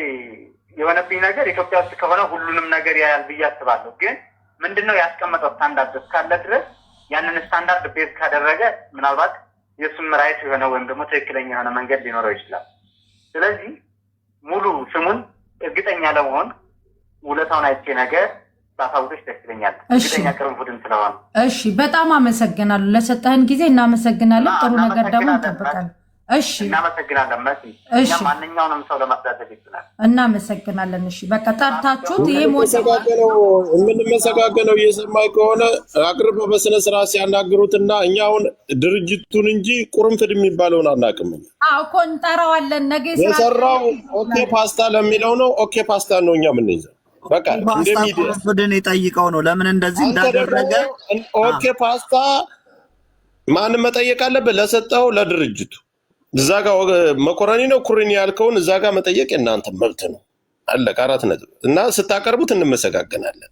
የሆነብኝ ነገር ኢትዮጵያ ውስጥ ከሆነ ሁሉንም ነገር ያያል ብዬ አስባለሁ። ግን ምንድነው ያስቀመጠው ስታንዳርድ እስካለ ድረስ ያንን ስታንዳርድ ቤዝ ካደረገ ምናልባት የሱም ራይት የሆነ ወይም ደግሞ ትክክለኛ የሆነ መንገድ ሊኖረው ይችላል። ስለዚህ ሙሉ ስሙን እርግጠኛ ለመሆን ውለታውን አይቼ ነገር ባታውቁሽ ደስ ይለኛል። እርግጠኛ ቅርብ ቡድን ስለሆነ እሺ፣ በጣም አመሰግናለሁ። ለሰጠህን ጊዜ እናመሰግናለን። ጥሩ ነገር ደግሞ እንጠብቃለን። እሺ፣ እናመሰግናለን። መሲ እኛ ማንኛውንም ሰው ለማስዳደግ ይችላል። እናመሰግናለን። እሺ፣ በቃ ጠርታችሁት ይሄ የምንመሰጋገነው እየሰማኝ ከሆነ አቅርበው በስነ ስርዓት ሲያናግሩትና እኛ አሁን ድርጅቱን እንጂ ቁርንፍድ የሚባለውን አናውቅም። አዎ እኮ እንጠራዋለን። ነገ የሰራው ኦኬ ፓስታ ለሚለው ነው። ኦኬ ፓስታ ነው እኛ የምንይዘው። በቃ እንደሚዲያ ቁርንፍድን የጠይቀው ነው ለምን እንደዚህ እንዳደረገ። ኦኬ ፓስታ ማን መጠየቅ አለበት? ለሰጠው ለድርጅቱ እዛ ጋር መኮረኒ ነው ኩሪኒ ያልከውን እዛ ጋር መጠየቅ የእናንተ መብት ነው። አለቀ። 4 ነጥብ። እና ስታቀርቡት እንመሰጋገናለን።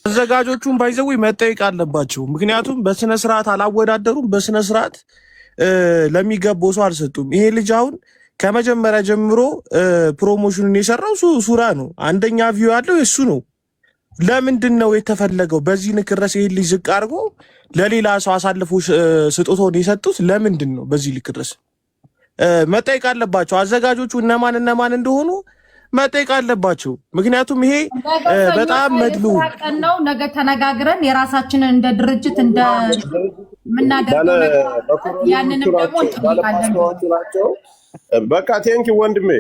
አዘጋጆቹን ባይዘው መጠየቅ አለባቸው። ምክንያቱም በስነ ስርዓት አላወዳደሩም። በስነ ስርዓት ለሚገባው ሰው አልሰጡም። ይሄ ልጅ አሁን ከመጀመሪያ ጀምሮ ፕሮሞሽኑን የሰራው ሱራ ነው። አንደኛ ቪው ያለው እሱ ነው። ለምንድን ነው የተፈለገው? በዚህ ንክረስ ይሄ ልጅ ዝቅ አድርጎ ለሌላ ሰው አሳልፎ ስጦታውን የሰጡት ለምንድን ነው? በዚህ ንክረስ መጠየቅ አለባቸው። አዘጋጆቹ እነማን እንደሆኑ መጠየቅ አለባቸው። ምክንያቱም ይሄ በጣም መድሉ ነው። ነገ ተነጋግረን የራሳችንን እንደ ድርጅት እንደምናደርገው ነገር ያንንም ደግሞ እንጠይቃለን። በቃ ቴንኪ ወንድሜ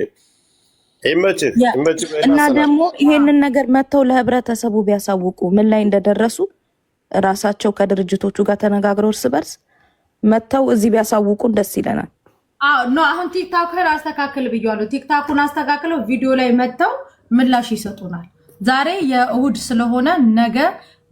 ይመችህ። እና ደግሞ ይሄንን ነገር መተው ለህብረተሰቡ ቢያሳውቁ ምን ላይ እንደደረሱ ራሳቸው ከድርጅቶቹ ጋር ተነጋግረው እርስ በርስ መተው እዚህ ቢያሳውቁን ደስ ይለናል። ኖ አሁን ቲክታኩን አስተካክል ብያለሁ። ቲክታኩን አስተካክለው ቪዲዮ ላይ መተው ምላሽ ይሰጡናል። ዛሬ የእሁድ ስለሆነ ነገ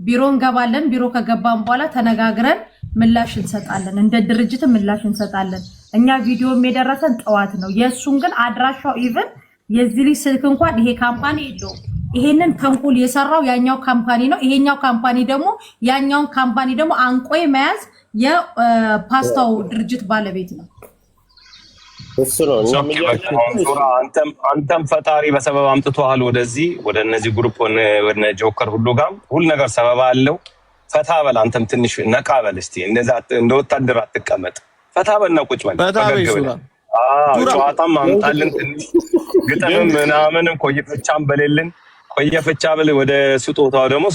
ቢሮ እንገባለን። ቢሮ ከገባን በኋላ ተነጋግረን ምላሽ እንሰጣለን። እንደ ድርጅት ምላሽ እንሰጣለን። እኛ ቪዲዮም የደረሰን ጠዋት ነው። የእሱን ግን አድራሻው ኢቭን የዚህ ልጅ ስልክ እንኳን ይሄ ካምፓኒ የለውም። ይሄንን ተንኮል የሰራው ያኛው ካምፓኒ ነው። ይሄኛው ካምፓኒ ደግሞ ያኛውን ካምፓኒ ደግሞ አንቆ መያዝ የፓስታው ድርጅት ባለቤት ነው። አንተም ፈጣሪ በሰበብ አምጥቶሃል ወደዚህ ወደ እነዚህ ግሩፕ ወደ ጆከር ሁሉ ጋር ሁሉ ነገር ሰበብ አለው። ፈታ በል አንተም ትንሽ ነቃ በል እስቲ። እንደዛ እንደ ወታደር አትቀመጥ። ፈታ በልና ቁጭ በል። ጨዋታም አምጣልን ትንሽ ግጥምም ምናምንም ቆየፈቻም በሌልን ቆየፈቻ በል። ወደ ስጦታው ደግሞ